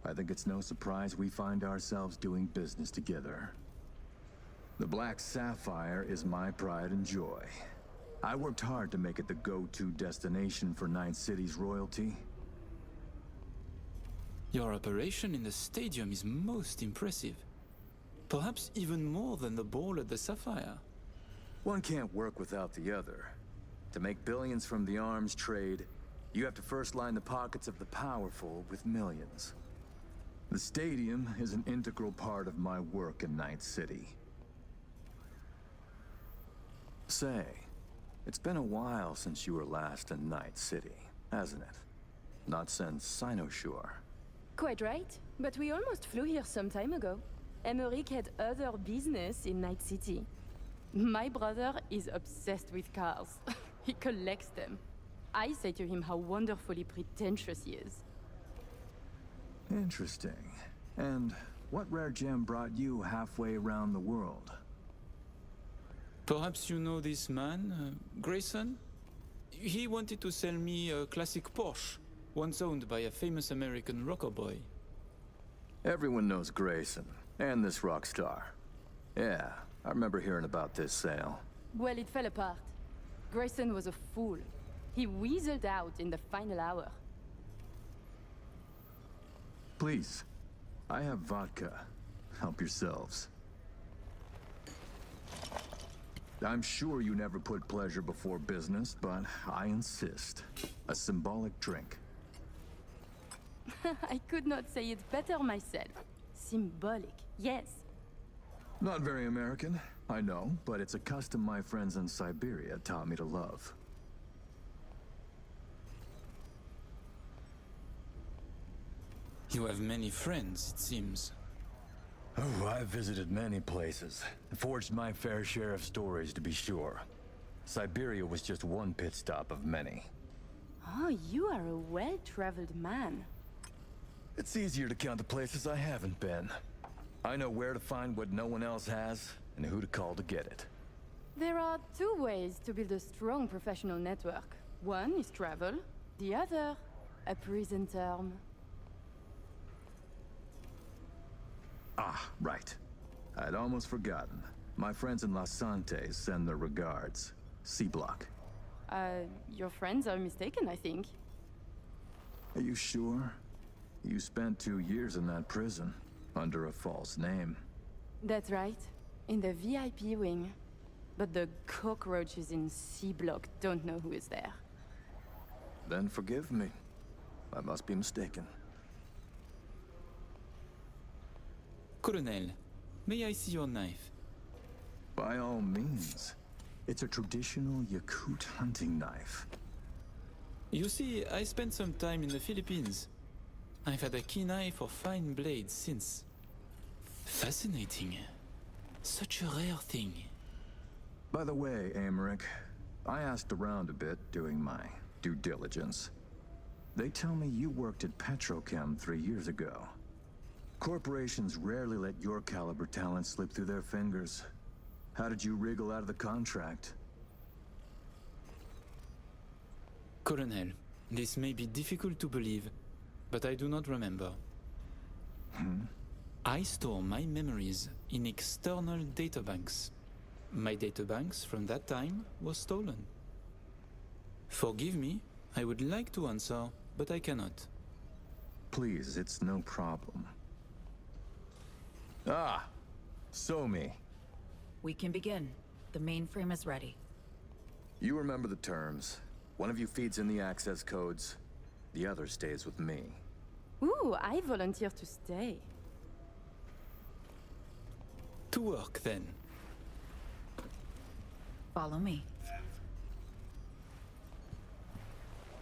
I think it's no surprise we find ourselves doing business together. The Black Sapphire is my pride and joy. I worked hard to make it the go-to destination for Night City's royalty. Your operation in the stadium is most impressive. Perhaps even more than the ball at the Sapphire. One can't work without the other. To make billions from the arms trade, you have to first line the pockets of the powerful with millions. The stadium is an integral part of my work in Night City. Say, it's been a while since you were last in Night City, hasn't it? Not since Cynosure. Quite right, but we almost flew here some time ago. Emmerich had other business in Night City. My brother is obsessed with cars. He collects them. I say to him how wonderfully pretentious he is. Interesting. And what rare gem brought you halfway around the world? Perhaps you know this man, Grayson? He wanted to sell me a classic Porsche, once owned by a famous American rocker boy. Everyone knows Grayson, and this rock star. Yeah, I remember hearing about this sale. Well, it fell apart. Grayson was a fool. He weaseled out in the final hour. Please, I have vodka. Help yourselves. I'm sure you never put pleasure before business, but I insist. A symbolic drink. I could not say it better myself. Symbolic, yes. Not very American, I know, but it's a custom my friends in Siberia taught me to love. You have many friends, it seems. Oh, I've visited many places. Forged my fair share of stories, to be sure. Siberia was just one pit stop of many. Oh, you are a well-traveled man. It's easier to count the places I haven't been. I know where to find what no one else has, and who to call to get it. There are two ways to build a strong professional network. One is travel, the other, a prison term. Ah, right. I'd almost forgotten. My friends in Los Santos send their regards. C-Block. Your friends are mistaken, I think. Are you sure? You spent 2 years in that prison, under a false name. That's right. In the VIP wing. But the cockroaches in C-Block don't know who is there. Then forgive me. I must be mistaken. Colonel, may I see your knife? By all means. It's a traditional Yakut hunting knife. You see, I spent some time in the Philippines. I've had a keen eye for fine blades since. Fascinating. Such a rare thing. By the way, Emmerich, I asked around a bit doing my due diligence. They tell me you worked at Petrochem 3 years ago. Corporations rarely let your caliber talent slip through their fingers. How did you wriggle out of the contract? Colonel, this may be difficult to believe, but I do not remember. I store my memories in external databanks. My databanks from that time was stolen. Forgive me, I would like to answer, but I cannot. Please, it's no problem. Ah, Somi. We can begin. The mainframe is ready. You remember the terms. One of you feeds in the access codes. The other stays with me. Ooh, I volunteer to stay. To work, then. Follow me.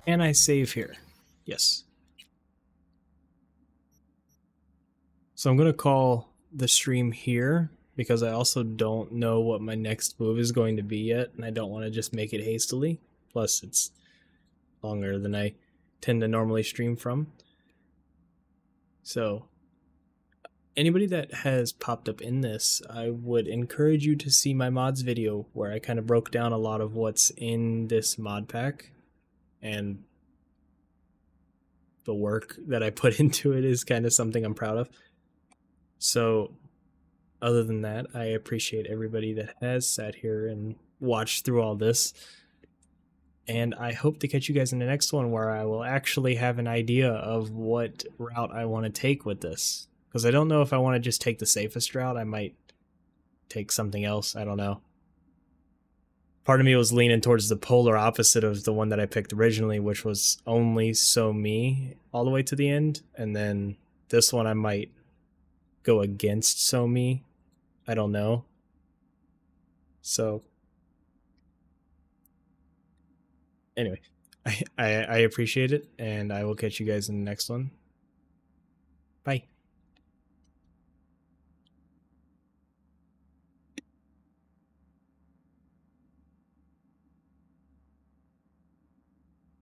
Can I save here? Yes. So I'm going to call the stream here because I also don't know what my next move is going to be yet, and I don't want to just make it hastily. Plus, it's longer than I tend to normally stream from. So, anybody that has popped up in this, I would encourage you to see my mods video where I kind of broke down a lot of what's in this mod pack, and the work that I put into it is kind of something I'm proud of. So, other than that, I appreciate everybody that has sat here and watched through all this. And I hope to catch you guys in the next one where I will actually have an idea of what route I want to take with this. Because I don't know if I want to just take the safest route. I might take something else. I don't know. Part of me was leaning towards the polar opposite of the one that I picked originally, which was only So Me all the way to the end. And then this one I might go against So Me. I don't know. So anyway, I appreciate it, and I will catch you guys in the next one. Bye.